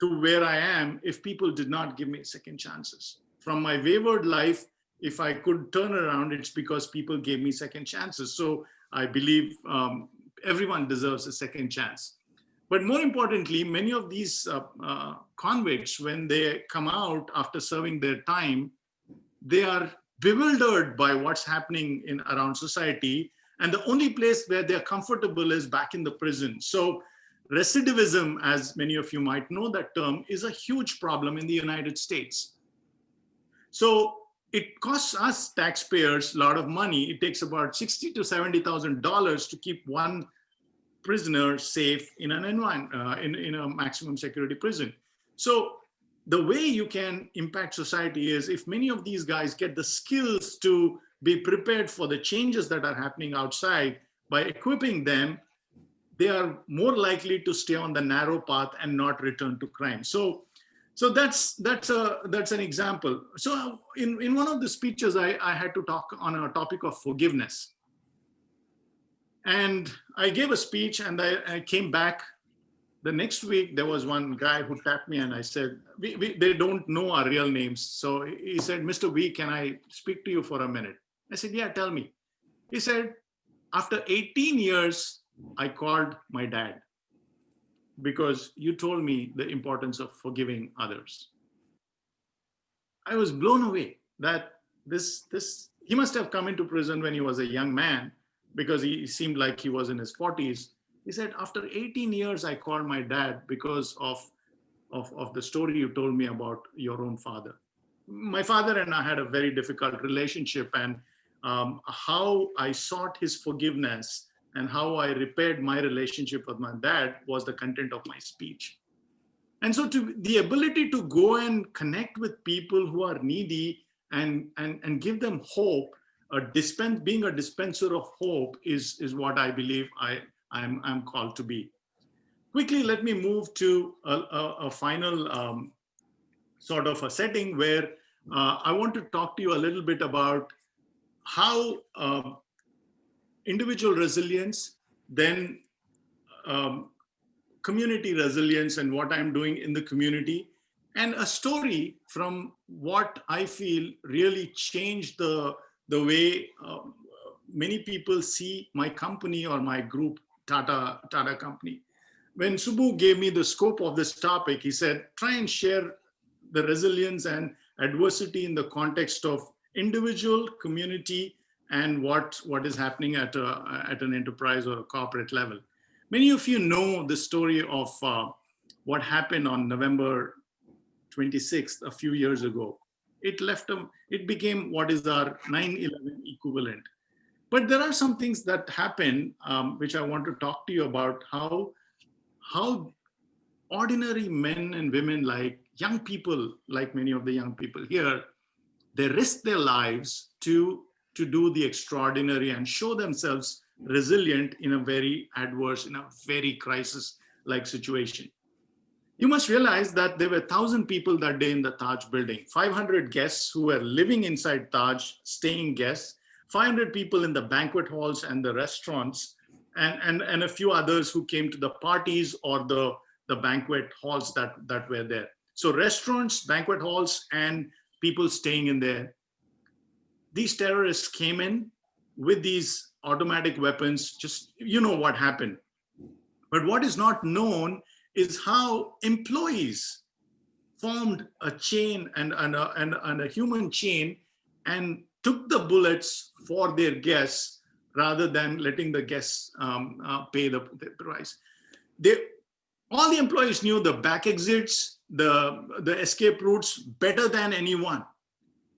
to where I am if people did not give me second chances. From my wayward life, if I could turn around, it's because people gave me second chances. So I believe everyone deserves a second chance. But more importantly, many of these convicts, when they come out after serving their time, they are bewildered by what's happening around society. And the only place where they're comfortable is back in the prison. So recidivism, as many of you might know that term, is a huge problem in the United States. So it costs us taxpayers a lot of money. It takes about $60,000 to $70,000 to keep one prisoner safe in an environment, in a maximum security prison. So the way you can impact society is if many of these guys get the skills to be prepared for the changes that are happening outside, by equipping them, they are more likely to stay on the narrow path and not return to crime. So that's an example. So in one of the speeches, I had to talk on a topic of forgiveness. And I gave a speech, and I came back. The next week, there was one guy who tapped me, and I said, they don't know our real names. So he said, Mr. V, can I speak to you for a minute? I said, yeah, tell me. He said, after 18 years, I called my dad because you told me the importance of forgiving others. I was blown away that he must have come into prison when he was a young man, because he seemed like he was in his 40s. He said, after 18 years, I called my dad because of the story you told me about your own father. My father and I had a very difficult relationship, and how I sought his forgiveness and how I repaired my relationship with my dad was the content of my speech. And so the ability to go and connect with people who are needy and give them hope, being a dispenser of hope is what I believe I'm called to be. Quickly, let me move to a final sort of a setting where I want to talk to you a little bit about how individual resilience, then community resilience and what I'm doing in the community, and a story from what I feel really changed the way many people see my company or my group, Tata Company. When Subbu gave me the scope of this topic, he said, try and share the resilience and adversity in the context of individual, community, and what is happening at an enterprise or a corporate level. Many of you know the story of what happened on November 26th, a few years ago. It became what is our 9/11 equivalent. But there are some things that happen, which I want to talk to you about, how ordinary men and women, like young people, like many of the young people here, they risk their lives to do the extraordinary and show themselves resilient in a very adverse, in a very crisis-like situation. You must realize that there were 1,000 people that day in the Taj building, 500 guests who were living inside Taj, staying guests, 500 people in the banquet halls and the restaurants, and a few others who came to the parties or the banquet halls that were there. So restaurants, banquet halls, and people staying in there. These terrorists came in with these automatic weapons. Just, you know what happened. But what is not known is how employees formed a chain and a human chain and took the bullets for their guests rather than letting the guests pay the price. All the employees knew the back exits, the escape routes better than anyone.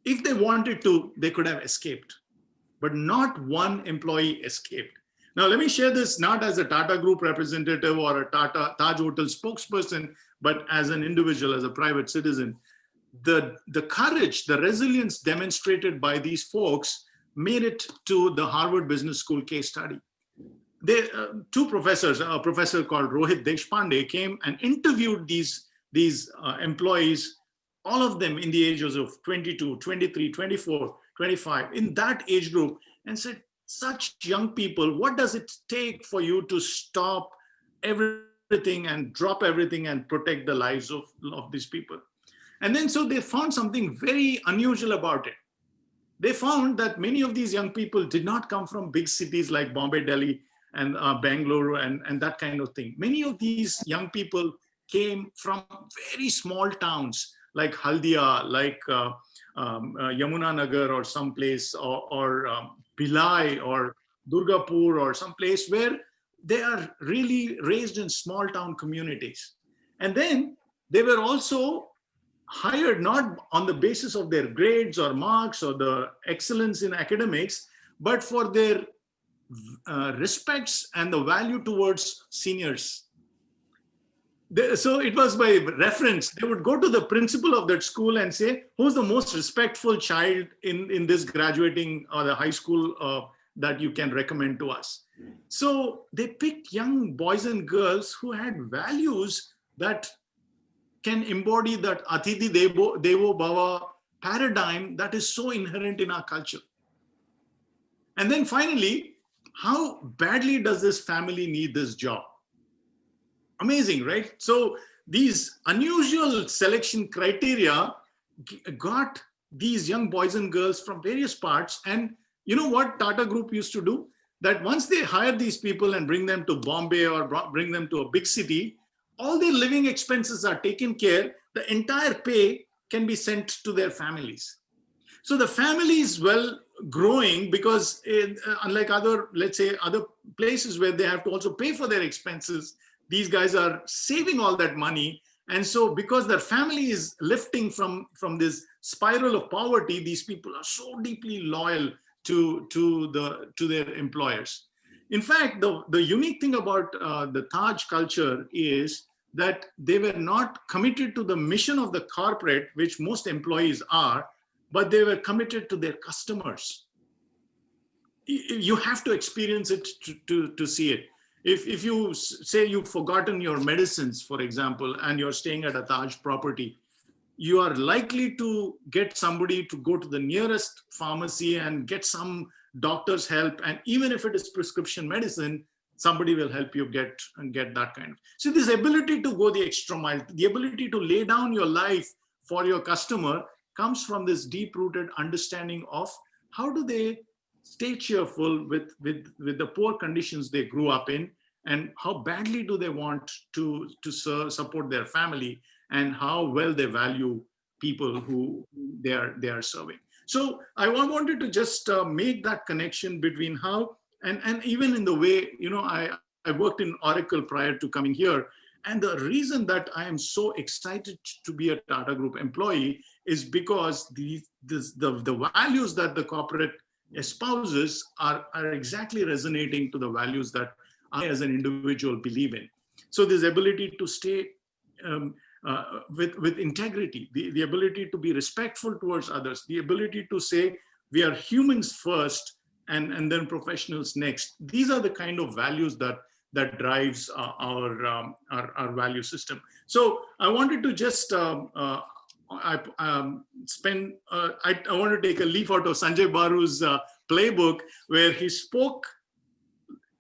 If they wanted to, they could have escaped, but not one employee escaped. Now, let me share this not as a Tata Group representative or a Taj Hotel spokesperson, but as an individual, as a private citizen. The courage, the resilience demonstrated by these folks made it to the Harvard Business School case study. Two professors, a professor called Rohit Deshpande, came and interviewed these employees, all of them in the ages of 22, 23, 24, 25, in that age group, and said, such young people, what does it take for you to stop everything and drop everything and protect the lives of these people? And then so they found something very unusual about it. They found that many of these young people did not come from big cities like Bombay, Delhi, and Bangalore and that kind of thing. Many of these young people came from very small towns like Haldia, like Yamuna Nagar or someplace, or Bhilai or Durgapur or someplace where they are really raised in small town communities. And then they were also hired not on the basis of their grades or marks or the excellence in academics, but for their respects and the value towards seniors. So it was by reference. They would go to the principal of that school and say, who's the most respectful child in this graduating or the high school that you can recommend to us? So they picked young boys and girls who had values that can embody that Atithi Devo Bhava paradigm that is so inherent in our culture. And then finally, how badly does this family need this job? Amazing, right? So these unusual selection criteria got these young boys and girls from various parts. And you know what Tata Group used to do? That once they hire these people and bring them to Bombay or bring them to a big city, all their living expenses are taken care. The entire pay can be sent to their families. So the family is well growing because unlike other, let's say, other places where they have to also pay for their expenses, these guys are saving all that money. And so because their family is lifting from this spiral of poverty, these people are so deeply loyal to their employers. In fact, the unique thing about the Taj culture is that they were not committed to the mission of the corporate, which most employees are, but they were committed to their customers. You have to experience it to see it. If you say you've forgotten your medicines, for example, and you're staying at a Taj property, you are likely to get somebody to go to the nearest pharmacy and get some doctor's help. And even if it is prescription medicine, somebody will help you get that kind of. So this ability to go the extra mile, the ability to lay down your life for your customer comes from this deep-rooted understanding of how do they stay cheerful with the poor conditions they grew up in, and how badly do they want to support their family, and how well they value people who they are serving. So I wanted to just make that connection between how, and even in the way, you know, I worked in Oracle prior to coming here. And the reason that I am so excited to be a Tata Group employee is because the values that the corporate espouses are exactly resonating to the values that I as an individual believe in. So this ability to stay with integrity, the ability to be respectful towards others, the ability to say we are humans first and then professionals next. These are the kind of values that drives our value system. So I wanted to just I want to take a leaf out of Sanjay Baru's playbook, where he spoke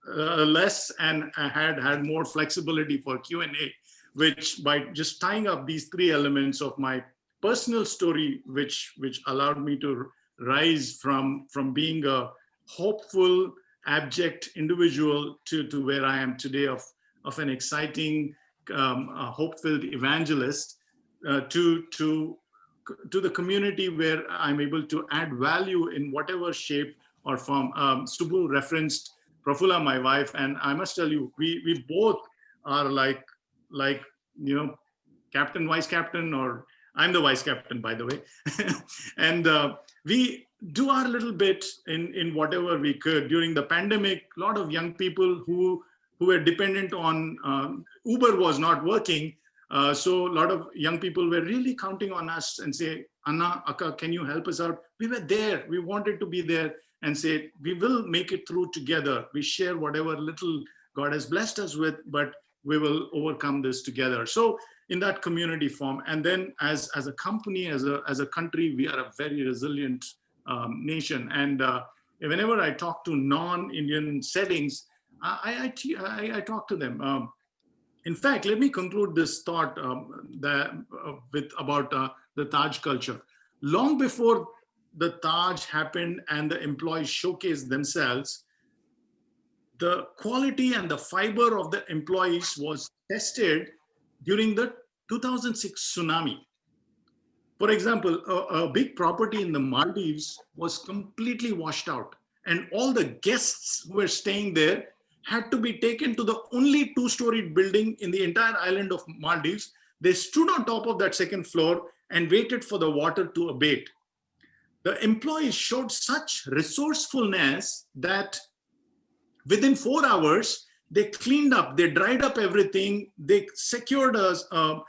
less and had more flexibility for Q&A, which by just tying up these three elements of my personal story, which allowed me to rise from being a hopeful, abject individual to where I am today of an exciting, hope-filled evangelist, to the community where I'm able to add value in whatever shape or form. Subbu referenced Vuppula, my wife, and I must tell you, we both are like you know, captain, vice captain, or I'm the vice captain, by the way. And we do our little bit in whatever we could. During the pandemic, a lot of young people who were dependent on Uber was not working. So a lot of young people were really counting on us and say, Anna, Akka, can you help us out? We were there. We wanted to be there and say, we will make it through together. We share whatever little God has blessed us with, but we will overcome this together. So in that community form, and then as a company, as a country, we are a very resilient nation. And whenever I talk to non-Indian settings, I talk to them. In fact, let me conclude this thought about the Taj culture. Long before the Taj happened and the employees showcased themselves, the quality and the fiber of the employees was tested during the 2006 tsunami. For example, a big property in the Maldives was completely washed out, and all the guests who were staying there had to be taken to the only two-storied building in the entire island of Maldives. They stood on top of that second floor and waited for the water to abate. The employees showed such resourcefulness that within 4 hours, they cleaned up, they dried up everything, they secured a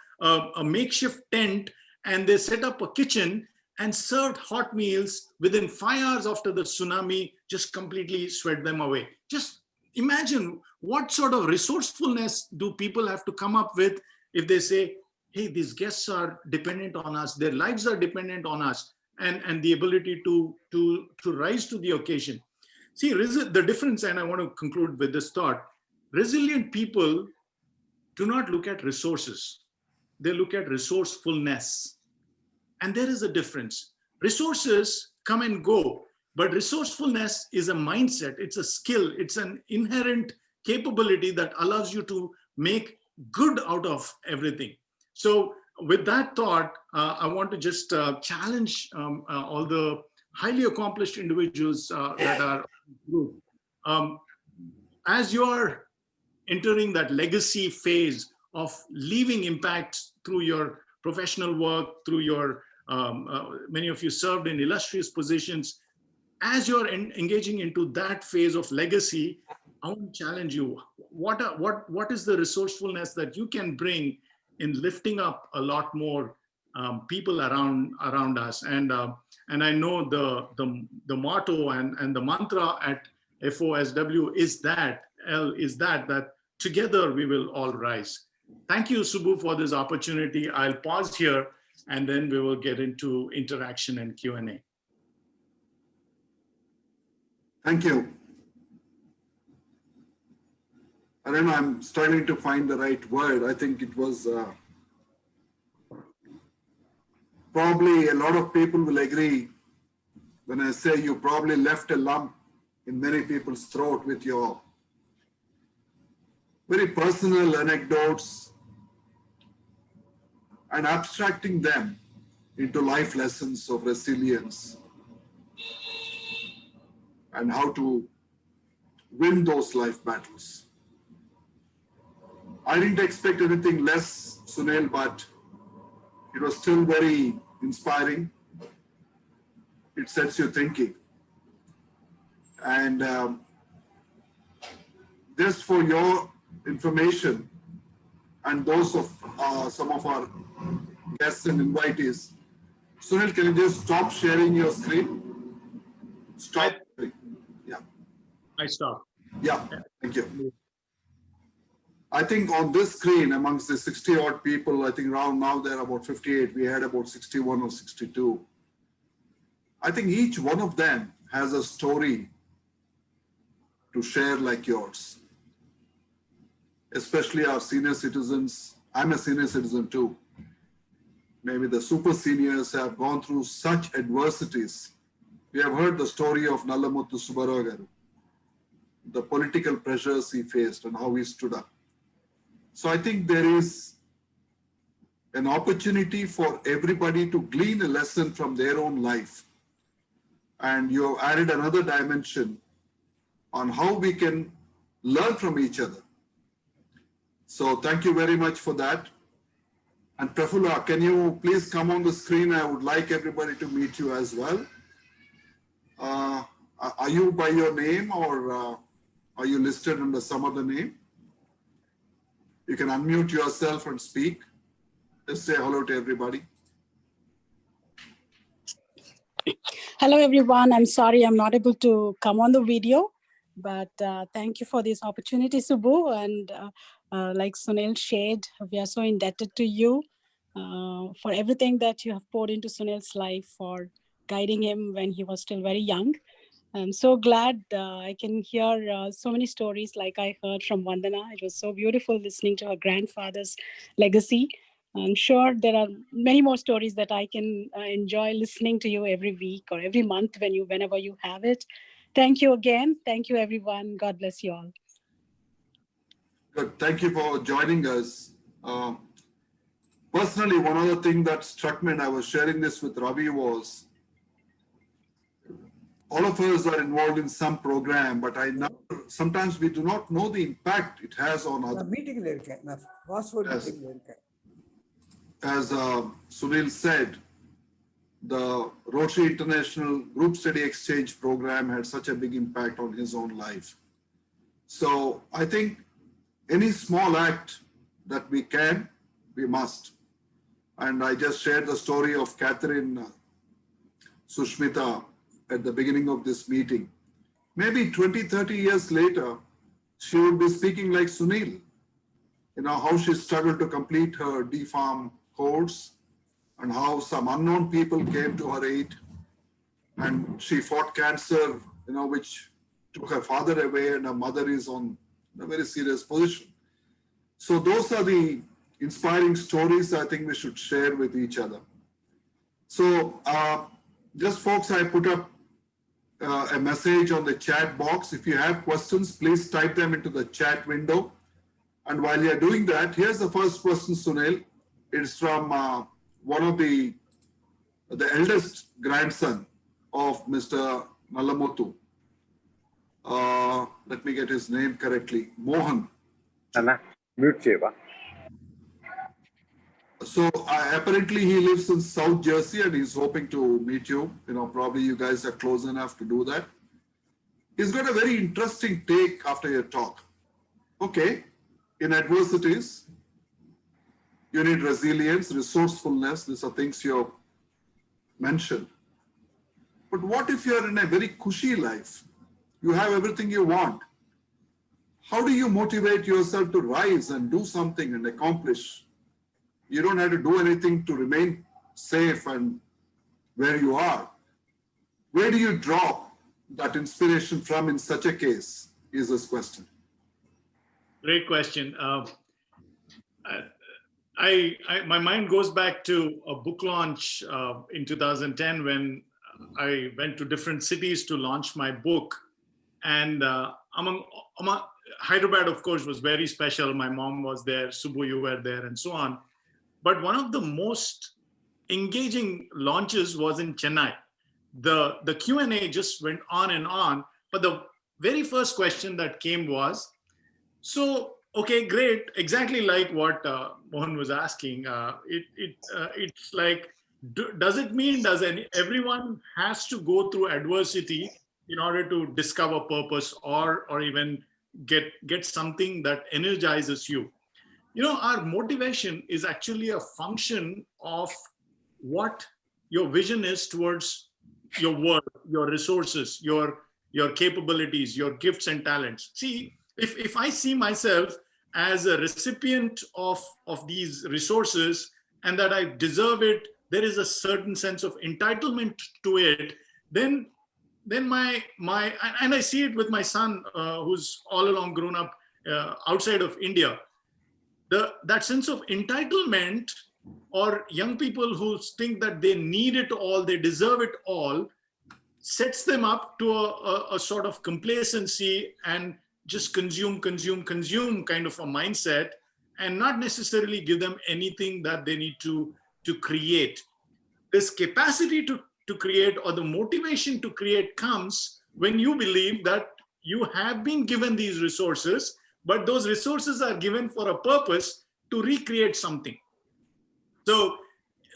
makeshift tent, and they set up a kitchen and served hot meals within 5 hours after the tsunami just completely swept them away. Just imagine what sort of resourcefulness do people have to come up with if they say, hey, these guests are dependent on us, their lives are dependent on us, and the ability to rise to the occasion. See, the difference, and I want to conclude with this thought, resilient people do not look at resources, they look at resourcefulness. And there is a difference. Resources come and go, but resourcefulness is a mindset, it's a skill, it's an inherent capability that allows you to make good out of everything. So with that thought, I want to just challenge all the highly accomplished individuals that are group. As you're entering that legacy phase of leaving impact through your professional work, through your, many of you served in illustrious positions, as you're engaging into that phase of legacy, I want to challenge you. What is the resourcefulness that you can bring in lifting up a lot more people around us? And I know the motto and the mantra at FOSWL is that together we will all rise. Thank you, Subbu, for this opportunity. I'll pause here and then we will get into interaction and Q&A. Thank you. I don't know, I'm struggling to find the right word. I think it was probably a lot of people will agree when I say you probably left a lump in many people's throat with your very personal anecdotes and abstracting them into life lessons of resilience and how to win those life battles. I didn't expect anything less, Sunil, but it was still very inspiring. It sets you thinking. And just for your information and those of some of our guests and invitees, Sunil, can you just stop sharing your screen? Stop. Yeah. I stop. Yeah, thank you. I think on this screen, amongst the 60 odd people, I think around now there are about 58. We had about 61 or 62. I think each one of them has a story to share like yours, especially our senior citizens. I'm a senior citizen too. Maybe the super seniors have gone through such adversities. We have heard the story of Nallamuthu Subbarao, the political pressures he faced and how he stood up. So I think there is an opportunity for everybody to glean a lesson from their own life. And you have added another dimension on how we can learn from each other. So thank you very much for that. And Vuppula, can you please come on the screen? I would like everybody to meet you as well. Are you by your name, or are you listed under some other name? You can unmute yourself and speak. Just say hello to everybody. Hello, everyone. I'm sorry I'm not able to come on the video, but thank you for this opportunity, Subbu. And like Sunil shared, we are so indebted to you for everything that you have poured into Sunil's life, for guiding him when he was still very young. I'm so glad I can hear so many stories like I heard from Vandana. It was so beautiful listening to her grandfather's legacy. I'm sure there are many more stories that I can enjoy listening to you every week or every month whenever you have it. Thank you again. Thank you, everyone. God bless you all. Good. Thank you for joining us. Personally, one other thing that struck me, and I was sharing this with Ravi, was all of us are involved in some program, but sometimes we do not know the impact it has on others. As Sunil said, the Rotary International Group Study Exchange program had such a big impact on his own life. So I think any small act that we can, we must. And I just shared the story of Catherine Sushmita at the beginning of this meeting. Maybe 20, 30 years later, she would be speaking like Sunil. You know, how she struggled to complete her D-Farm course and how some unknown people came to her aid. And she fought cancer, you know, which took her father away, and her mother is on a very serious position. So those are the inspiring stories I think we should share with each other. So just folks, I put up a message on the chat box. If you have questions, please type them into the chat window. And while you're doing that, here's the first question, Sunil. It's from one of the eldest grandson of Mr. Nalamuthu. Let me get his name correctly. Mohan. So apparently he lives in South Jersey and he's hoping to meet you. You know, probably you guys are close enough to do that. He's got a very interesting take after your talk. Okay, in adversities, you need resilience, resourcefulness. These are things you mentioned. But what if you're in a very cushy life? You have everything you want. How do you motivate yourself to rise and do something and accomplish? You don't have to do anything to remain safe and where you are. Where do you draw that inspiration from in such a case, is this question. Great question. My mind goes back to a book launch in 2010 when I went to different cities to launch my book. And among Hyderabad, of course, was very special. My mom was there, Subbu, you were there, and so on. But one of the most engaging launches was in Chennai. The Q&A just went on and on. But the very first question that came was, so, okay, great, exactly like what Mohan was asking. It's like, does it mean everyone has to go through adversity in order to discover purpose or even get something that energizes you? You know, our motivation is actually a function of what your vision is towards your work, your resources, your capabilities, your gifts and talents. See, if I see myself as a recipient of these resources and that I deserve it, there is a certain sense of entitlement to it, then my and I see it with my son who's all along grown up outside of India. That sense of entitlement, or young people who think that they need it all, they deserve it all, sets them up to a sort of complacency and just consume kind of a mindset, and not necessarily give them anything that they need to create. This capacity to create, or the motivation to create, comes when you believe that you have been given these resources, but those resources are given for a purpose to recreate something. So,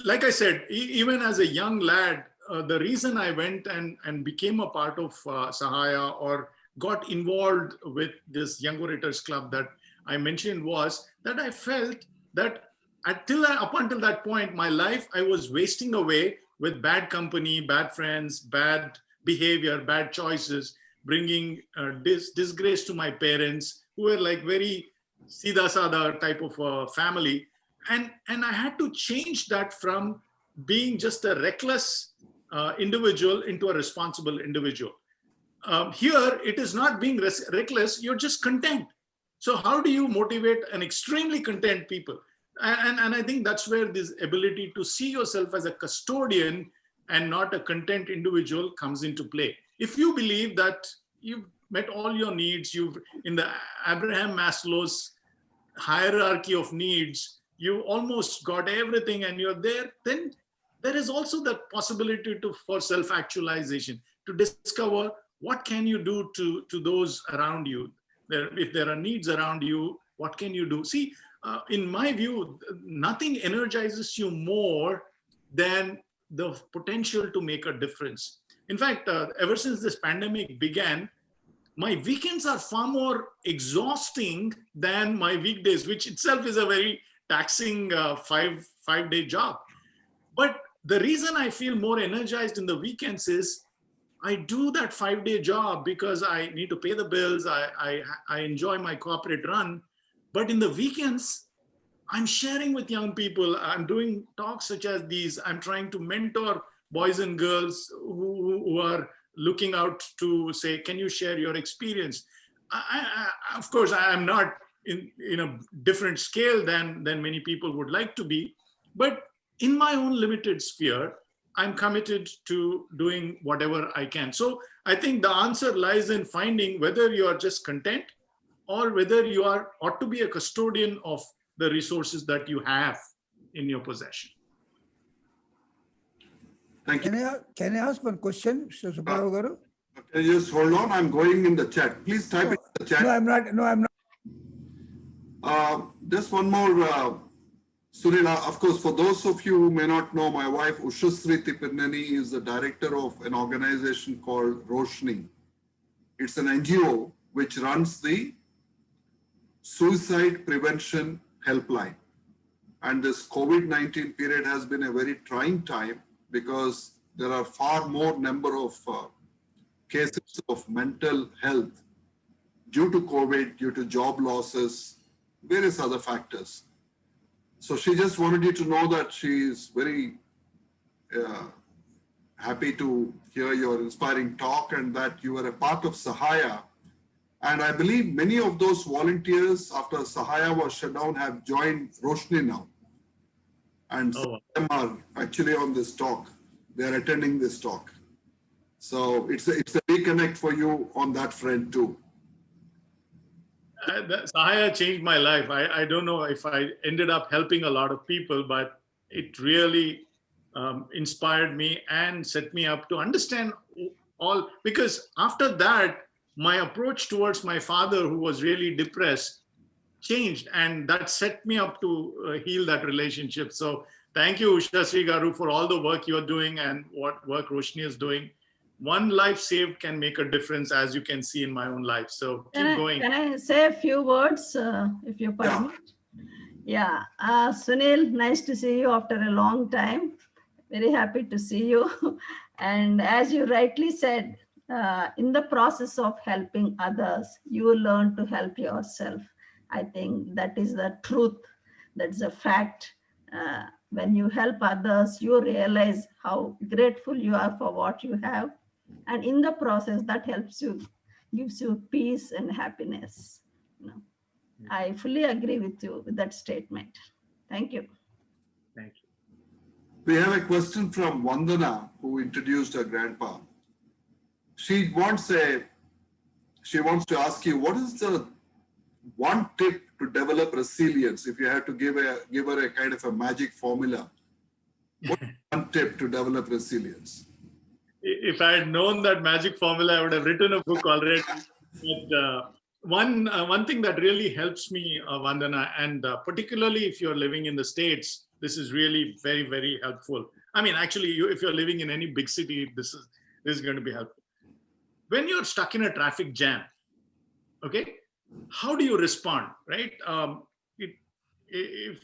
like I said, even as a young lad, the reason I went and became a part of Sahaya or got involved with this Young Orators Club that I mentioned was that I felt that up until that point, my life, I was wasting away with bad company, bad friends, bad behavior, bad choices, bringing disgrace to my parents, who were like very Sida Sada type of family. And I had to change that from being just a reckless individual into a responsible individual. Here, it is not being reckless, you're just content. So how do you motivate an extremely content people? And I think that's where this ability to see yourself as a custodian and not a content individual comes into play. If you believe that you've met all your needs, you've in the Abraham Maslow's hierarchy of needs, you almost got everything and you're there, then there is also the possibility for self-actualization, to discover what can you do to those around you. If there are needs around you, what can you do? See, in my view, nothing energizes you more than the potential to make a difference. In fact, ever since this pandemic began, my weekends are far more exhausting than my weekdays, which itself is a very taxing five-day job. But the reason I feel more energized in the weekends is I do that 5-day job because I need to pay the bills. I enjoy my corporate run. But in the weekends, I'm sharing with young people. I'm doing talks such as these. I'm trying to mentor boys and girls who are looking out to say, can you share your experience? Of course, I am not in a different scale than many people would like to be. But in my own limited sphere, I'm committed to doing whatever I can. So I think the answer lies in finding whether you are just content or whether you ought to be a custodian of the resources that you have in your possession. Thank you. Can I ask one question, Mr. Subbarao Garu? Can you just hold on? I'm going in the chat. Please type it in the chat. No, I'm not. No, I'm not. Just one more, Sunil. Of course, for those of you who may not know, my wife Ushasri Tipirneni is the director of an organization called Roshni. It's an NGO which runs the suicide prevention helpline. And this COVID-19 period has been a very trying time because there are far more number of cases of mental health due to COVID, due to job losses, various other factors. So she just wanted you to know that she is very happy to hear your inspiring talk and that you are a part of Sahaya. And I believe many of those volunteers after Sahaya was shut down have joined Roshni now. And some of them are actually on this talk. They are attending this talk. So it's a reconnect for you on that front too. Sahaya changed my life. I don't know if I ended up helping a lot of people, but it really inspired me and set me up to understand all, because after that, my approach towards my father, who was really depressed, changed, and that set me up to heal that relationship. So thank you, Ushasri Garu, for all the work you're doing and what work Roshni is doing. One life saved can make a difference, as you can see in my own life. So keep going. Can I say a few words, if you permit? Yeah, Sunil, nice to see you after a long time. Very happy to see you. And as you rightly said, in the process of helping others, you learn to help yourself. I think that is the truth. That's a fact. When you help others, you realize how grateful you are for what you have. And in the process, that helps you, gives you peace and happiness. You know, I fully agree with you with that statement. Thank you. Thank you. We have a question from Vandana, who introduced her grandpa. She wants to ask you, what is the one tip to develop resilience? If you had to give her a kind of a magic formula, what is one tip to develop resilience? If I had known that magic formula, I would have written a book already. But one thing that really helps me, Vandana, and particularly if you're living in the States, this is really very, very helpful. I mean, actually, if you're living in any big city, this is going to be helpful. When you're stuck in a traffic jam, okay, how do you respond, right? If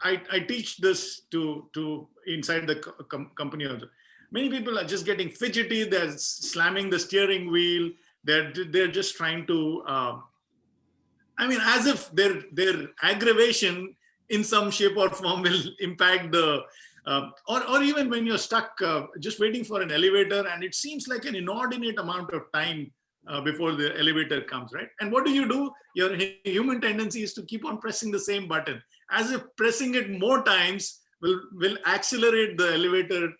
I teach this to inside the company also. Many people are just getting fidgety. They're slamming the steering wheel. They're just trying to. I mean, as if their aggravation in some shape or form will impact the. Or even when you're stuck just waiting for an elevator, and it seems like an inordinate amount of time before the elevator comes, right? And what do? Your human tendency is to keep on pressing the same button, as if pressing it more times will accelerate the elevator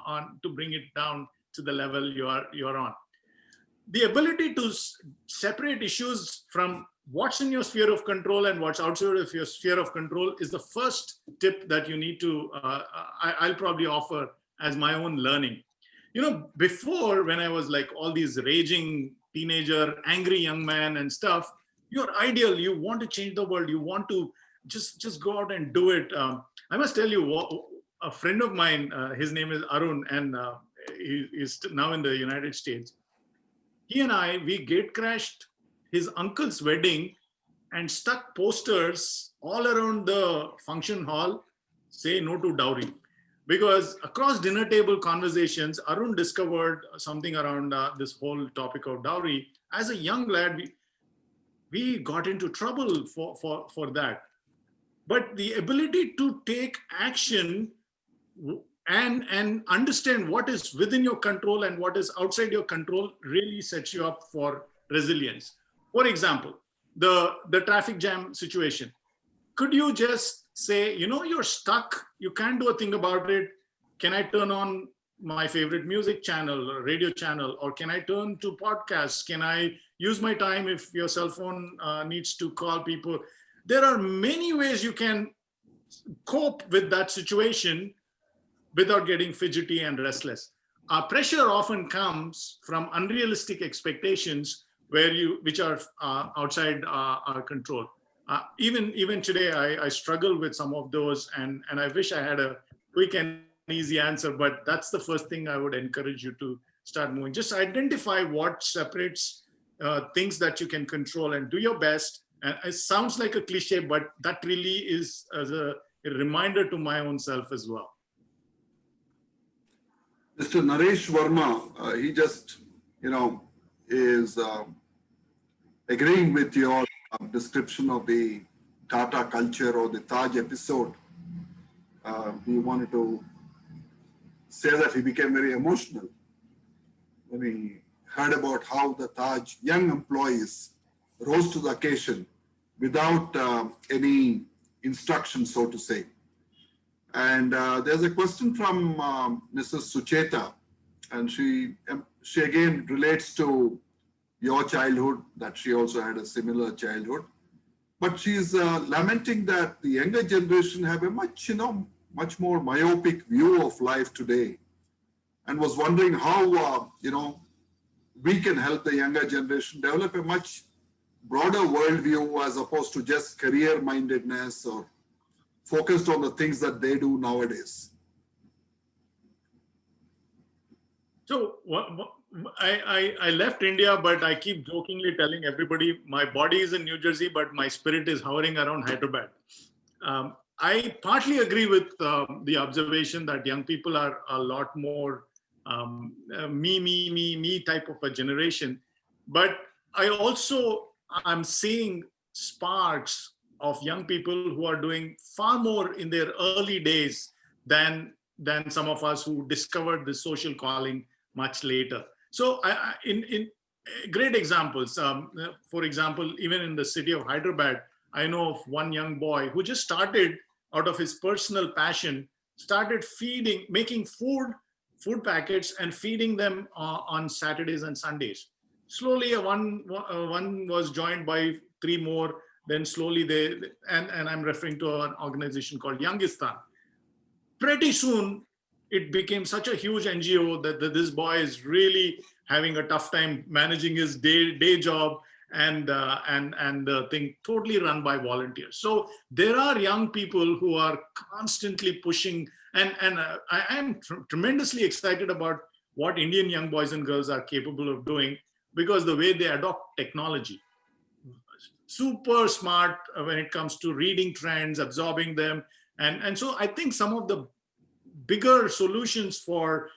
on to bring it down to the level you're on. The ability to separate issues from what's in your sphere of control and what's outside of your sphere of control is the first tip that you need to, I'll probably offer as my own learning. You know, before, when I was like all these raging teenager, angry young man and stuff, you're ideal, you want to change the world, you want to just go out and do it. I must tell you, a friend of mine, his name is Arun, and he's now in the United States. He and we gate crashed his uncle's wedding and stuck posters all around the function hall, say no to dowry. Because across dinner table conversations, Arun discovered something around this whole topic of dowry. As a young lad, we got into trouble for that. But the ability to take action and understand what is within your control and what is outside your control really sets you up for resilience. For example, the traffic jam situation. Could you just say, you know, you're stuck, you can't do a thing about it. Can I turn on my favorite music channel or radio channel, or can I turn to podcasts? Can I use my time if your cell phone needs to call people? There are many ways you can cope with that situation without getting fidgety and restless. Pressure often comes from unrealistic expectations which are outside our control. Even today, I struggle with some of those, and I wish I had a quick and easy answer, but that's the first thing I would encourage you to start moving. Just identify what separates things that you can control and do your best. And it sounds like a cliche, but that really is as a reminder to my own self as well. Mr. Naresh Verma, he just, is agreeing with your description of the Tata culture or the Taj episode. He wanted to say that he became very emotional when he heard about how the Taj young employees rose to the occasion without any instruction, so to say. And there's a question from Mrs. Sucheta, and she again relates to your childhood, that she also had a similar childhood. But she's lamenting that the younger generation have a much more myopic view of life today, and was wondering how, we can help the younger generation develop a much broader worldview as opposed to just career-mindedness or focused on the things that they do nowadays. So I left India, but I keep jokingly telling everybody my body is in New Jersey, but my spirit is hovering around Hyderabad. I partly agree with the observation that young people are a lot more me type of a generation. But I'm seeing sparks of young people who are doing far more in their early days than some of us who discovered the social calling much later. So in great examples, for example, even in the city of Hyderabad, I know of one young boy who just started out of his personal passion, started making food packets and feeding them on Saturdays and Sundays. Slowly, one was joined by 3 more. Then slowly and I'm referring to an organization called Youngistan. Pretty soon, it became such a huge NGO that this boy is really having a tough time managing his day job and the thing totally run by volunteers. So there are young people who are constantly pushing, and I am tremendously excited about what Indian young boys and girls are capable of doing, because the way they adopt technology, super smart when it comes to reading trends, absorbing them. And so I think some of the bigger solutions for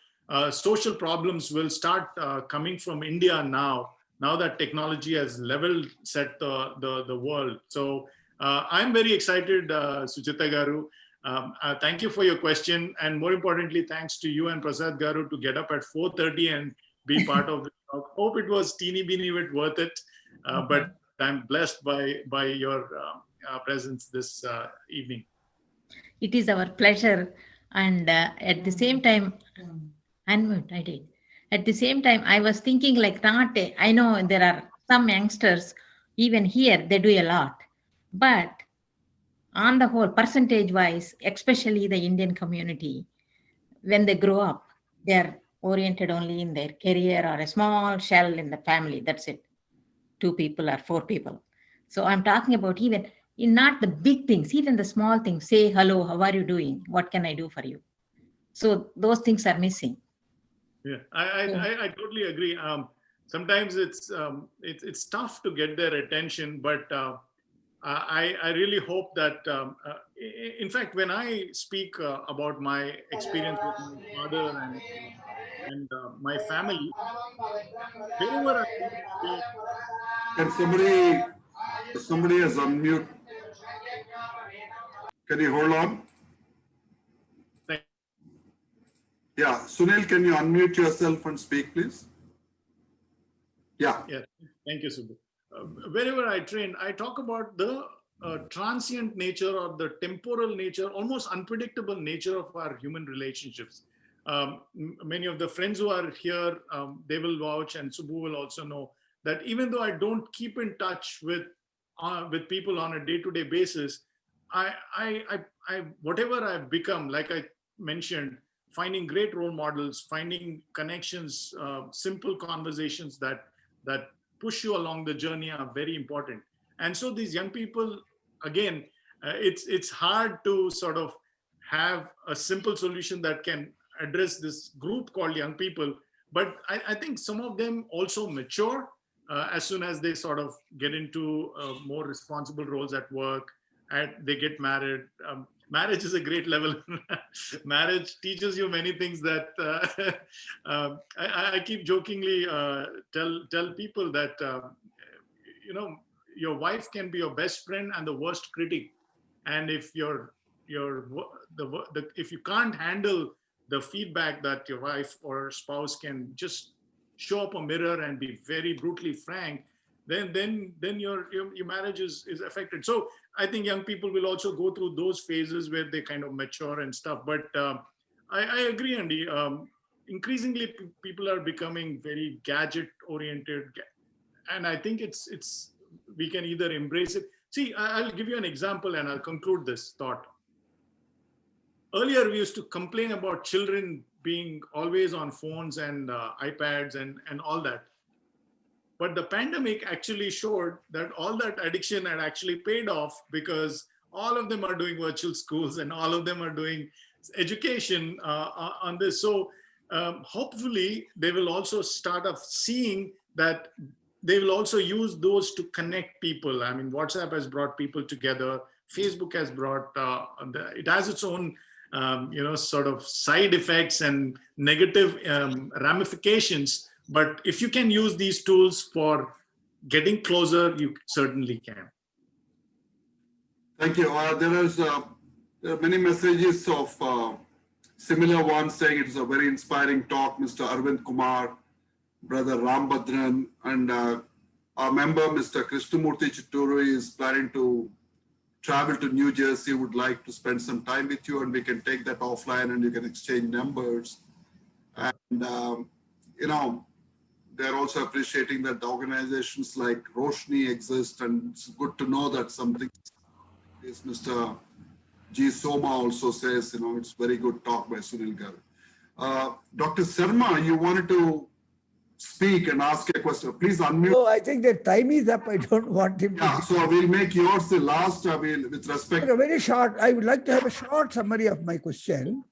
social problems will start coming from India now that technology has level set the world. So I'm very excited, Suchita Garu. Thank you for your question. And more importantly, thanks to you and Prasad Garu to get up at 4:30 and be part of the talk. Hope it was teeny beeny bit worth it. But I'm blessed by your presence this evening. It is our pleasure. And at the same time, unmute, I did. At the same time, I was thinking like I know there are some youngsters, even here, they do a lot. But on the whole, percentage wise, especially the Indian community, when they grow up, they're oriented only in their career or a small shell in the family. That's it. 2 people or 4 people. So I'm talking about even in not the big things, even the small things. Say hello, how are you doing? What can I do for you? So those things are missing. Yeah, I totally agree. Sometimes it's tough to get their attention, but I really hope that, in fact, when I speak about my experience with my father and my family, wherever I go, Can somebody has unmute? Can you hold on? Yeah, Sunil, can you unmute yourself and speak, please? Yeah. Yeah, thank you, Subbu. Wherever I train, I talk about the transient nature or the temporal nature, almost unpredictable nature of our human relationships. Many of the friends who are here, they will vouch, and Subbu will also know that even though I don't keep in touch with people on a day-to-day basis, whatever I've become, like I mentioned, finding great role models, finding connections, simple conversations that push you along the journey are very important. And so these young people, again, it's hard to sort of have a simple solution that can address this group called young people. But I think some of them also mature as soon as they sort of get into more responsible roles at work, and they get married. Marriage is a great level. Marriage teaches you many things that I keep jokingly tell people that your wife can be your best friend and the worst critic, and if if you can't handle the feedback that your wife or spouse can just show up a mirror and be very brutally frank, then your marriage is affected. So I think young people will also go through those phases where they kind of mature and stuff. But I agree, Andy. Increasingly, people are becoming very gadget oriented, and I think we can either embrace it. See, I'll give you an example, and I'll conclude this thought. Earlier, we used to complain about children being always on phones and iPads and all that. But the pandemic actually showed that all that addiction had actually paid off, because all of them are doing virtual schools and all of them are doing education on this. So hopefully they will also start off seeing that they will also use those to connect people. I mean, WhatsApp has brought people together. Facebook has brought, it has its own sort of side effects and negative ramifications. But if you can use these tools for getting closer, you certainly can. Thank you. There are many messages of similar ones saying it is a very inspiring talk, Mr. Arvind Kumar, Brother Ram Badran, and our member, Mr. Krishnamurthy Chitturu, is planning to travel to New Jersey, would like to spend some time with you, and we can take that offline and you can exchange numbers. And, they're also appreciating that organizations like Roshni exist, and it's good to know that something is Mr. G. Soma also says, it's very good talk by Sunil Garu. Dr. Sharma, you wanted to speak and ask a question. Please unmute. Oh, I think the time is up. I don't want him Yeah, to. so we'll make yours the last, with respect. Very short. I would like to have a short summary of my question.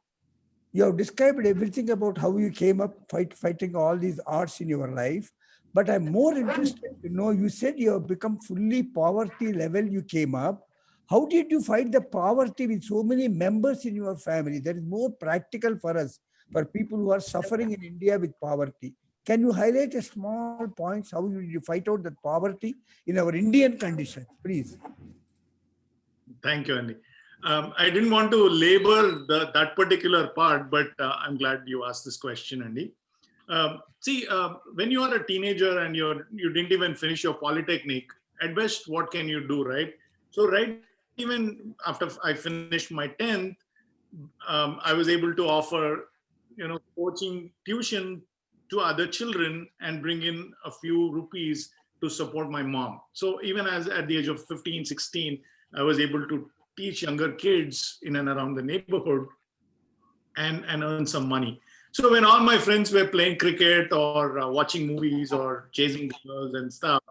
You have described everything about how you came up fighting all these arts in your life. But I'm more interested to know, you said you have become fully poverty level you came up. How did you fight the poverty with so many members in your family? That is more practical for us, for people who are suffering in India with poverty. Can you highlight a small points how you fight out that poverty in our Indian conditions, please? Thank you, Andy. I didn't want to labor that particular part, but I'm glad you asked this question, Andy. When you are a teenager and you didn't even finish your polytechnic, at best, what can you do, right? So even after I finished my 10th, I was able to offer, coaching tuition to other children and bring in a few rupees to support my mom. So even at the age of 15, 16, I was able to teach younger kids in and around the neighborhood and earn some money. So when all my friends were playing cricket or watching movies or chasing girls and stuff,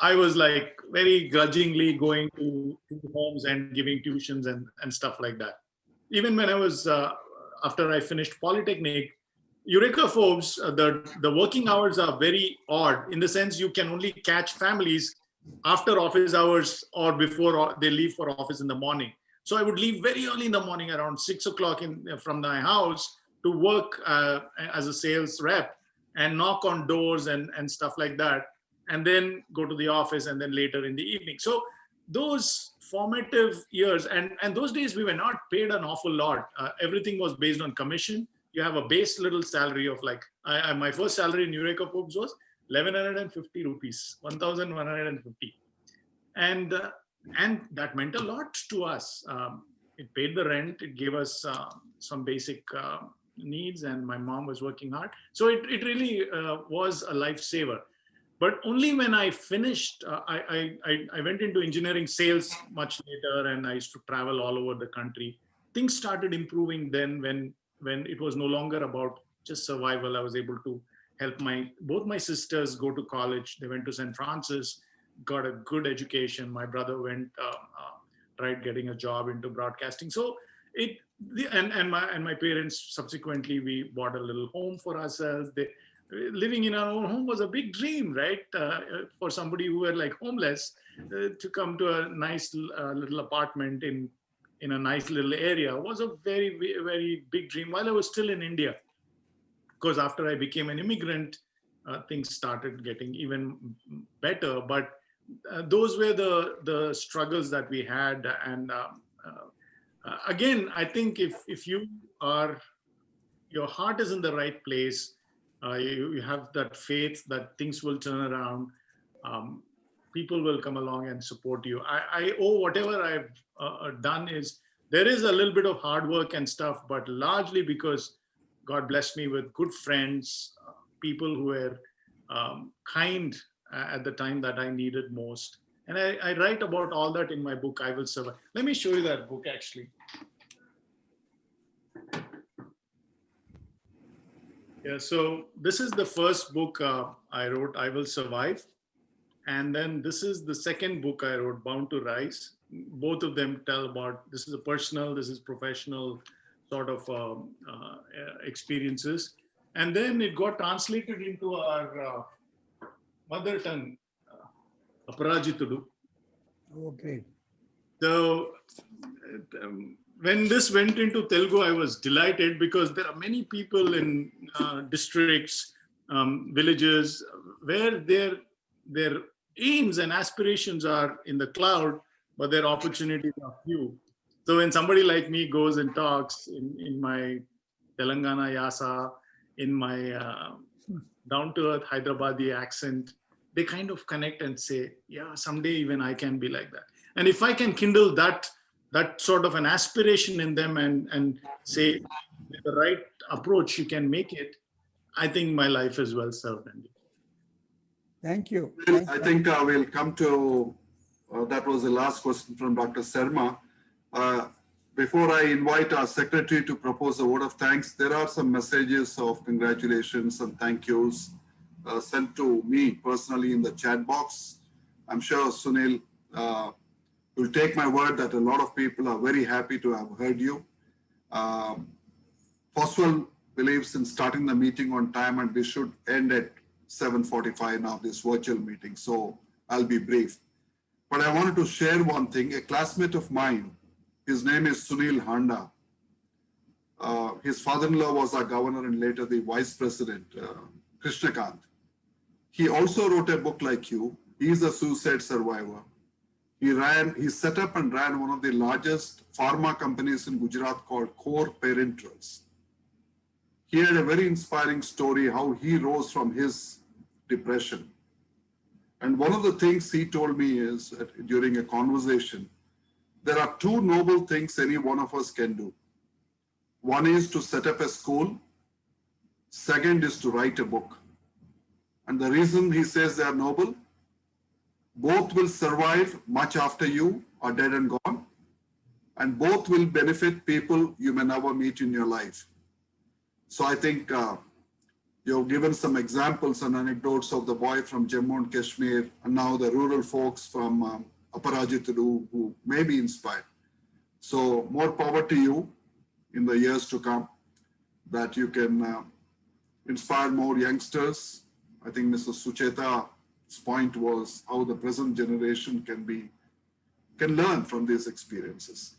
I was like very grudgingly going to homes and giving tuitions and stuff like that. Even when I was, after I finished Polytechnic, Eureka FOSWL, the working hours are very odd in the sense you can only catch families after office hours or before they leave for office in the morning. So I would leave very early in the morning, around 6 o'clock from my house to work as a sales rep and knock on doors and stuff like that, and then go to the office and then later in the evening. So those formative years, and those days we were not paid an awful lot. Everything was based on commission. You have a base little salary of like, my first salary in Eureka FOSWL was 1,150 rupees, 1,150. And that meant a lot to us. It paid the rent, it gave us some basic needs, and my mom was working hard. So it really was a lifesaver. But only when I finished, I went into engineering sales much later, and I used to travel all over the country. Things started improving then when it was no longer about just survival. I was able to help both my sisters go to college. They went to St. Francis, got a good education. My brother went, tried getting a job into broadcasting. So my parents, subsequently, we bought a little home for ourselves. Living in our own home was a big dream, right? For somebody who were like homeless, to come to a nice little apartment in a nice little area was a very, very big dream while I was still in India. Because after I became an immigrant, things started getting even better. But those were the struggles that we had. And again, I think if your heart is in the right place, you have that faith that things will turn around, people will come along and support you. I owe whatever I've done there is a little bit of hard work and stuff, but largely because God blessed me with good friends, people who were kind at the time that I needed most. And I write about all that in my book, I Will Survive. Let me show you that book, actually. Yeah, so this is the first book I wrote, I Will Survive. And then this is the second book I wrote, Bound to Rise. Both of them tell about, this is a personal, this is professional sort of experiences. And then it got translated into our mother tongue, Aparajitudu. Okay. So when this went into Telugu, I was delighted because there are many people in districts, villages, where their aims and aspirations are in the cloud, but their opportunities are few. So when somebody like me goes and talks in my Telangana Yasa, in my down-to-earth Hyderabadi accent, they kind of connect and say, yeah, someday even I can be like that. And if I can kindle that sort of an aspiration in them and say, with the right approach, you can make it, I think my life is well served, Andy. Thank you. I think we'll come to, that was the last question from Dr. Sharma. Before I invite our secretary to propose a word of thanks, there are some messages of congratulations and thank yous sent to me personally in the chat box. I'm sure Sunil will take my word that a lot of people are very happy to have heard you. FOSWL believes in starting the meeting on time, and we should end at 7:45 now, this virtual meeting. So I'll be brief. But I wanted to share one thing. A classmate of mine, his name is Sunil Handa. His father-in-law was our governor and later the vice president, Krishnakant. He also wrote a book like you. He's a suicide survivor. He set up and ran one of the largest pharma companies in Gujarat called Core Parenterals. He had a very inspiring story how he rose from his depression. And one of the things he told me is during a conversation, there are two noble things any one of us can do. One is to set up a school. Second is to write a book. And the reason he says they are noble, both will survive much after you are dead and gone, and both will benefit people you may never meet in your life. So I think you've given some examples and anecdotes of the boy from Jammu and Kashmir, and now the rural folks from Aparajitadu who may be inspired. So more power to you in the years to come, that you can inspire more youngsters. I think Mr. Sucheta's point was how the present generation can learn from these experiences.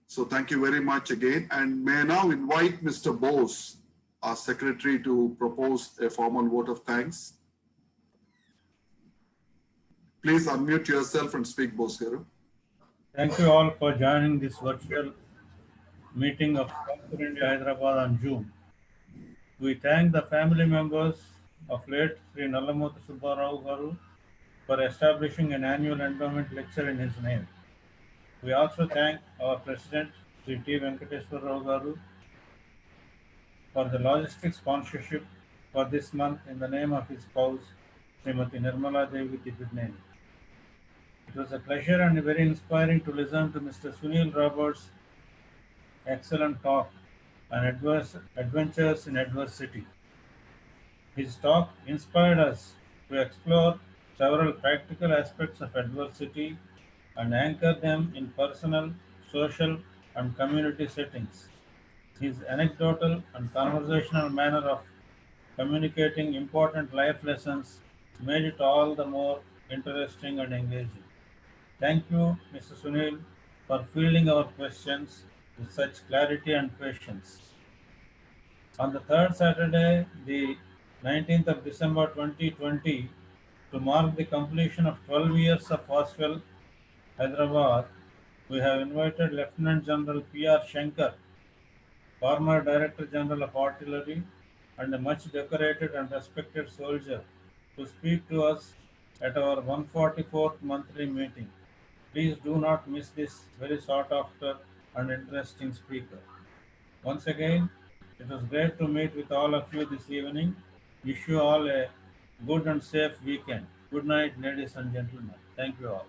So thank you very much again. And may I now invite Mr. Bose, our secretary, to propose a formal vote of thanks. Please unmute yourself and speak, Bose Garu. Thank you all for joining this virtual meeting of FOSWL India Hyderabad on Zoom. We thank the family members of late Sri Nallamurthy Subbarao Garu for establishing an annual endowment lecture in his name. We also thank our president, Sri T. Venkateswara Rao Garu, for the logistics sponsorship for this month in the name of his spouse, Srimati Nirmala Devi Tipidneni. It was a pleasure and very inspiring to listen to Mr. Sunil Roberts' excellent talk on adventures in adversity. His talk inspired us to explore several practical aspects of adversity and anchor them in personal, social, and community settings. His anecdotal and conversational manner of communicating important life lessons made it all the more interesting and engaging. Thank you, Mr. Sunil, for fielding our questions with such clarity and patience. On the third Saturday, the 19th of December 2020, to mark the completion of 12 years of FOSWL Hyderabad, we have invited Lieutenant General P.R. Shankar, former Director General of Artillery and a much decorated and respected soldier, to speak to us at our 144th monthly meeting. Please do not miss this very sought after and interesting speaker. Once again, it was great to meet with all of you this evening. Wish you all a good and safe weekend. Good night, ladies and gentlemen. Thank you all.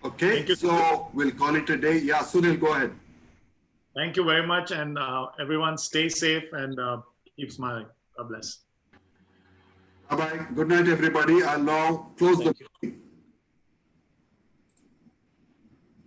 Okay, so we'll call it a day. Yeah, Sunil, go ahead. Thank you very much, and everyone stay safe and keep smiling. God bless. Bye-bye. Good night, everybody. I'll now close the meeting.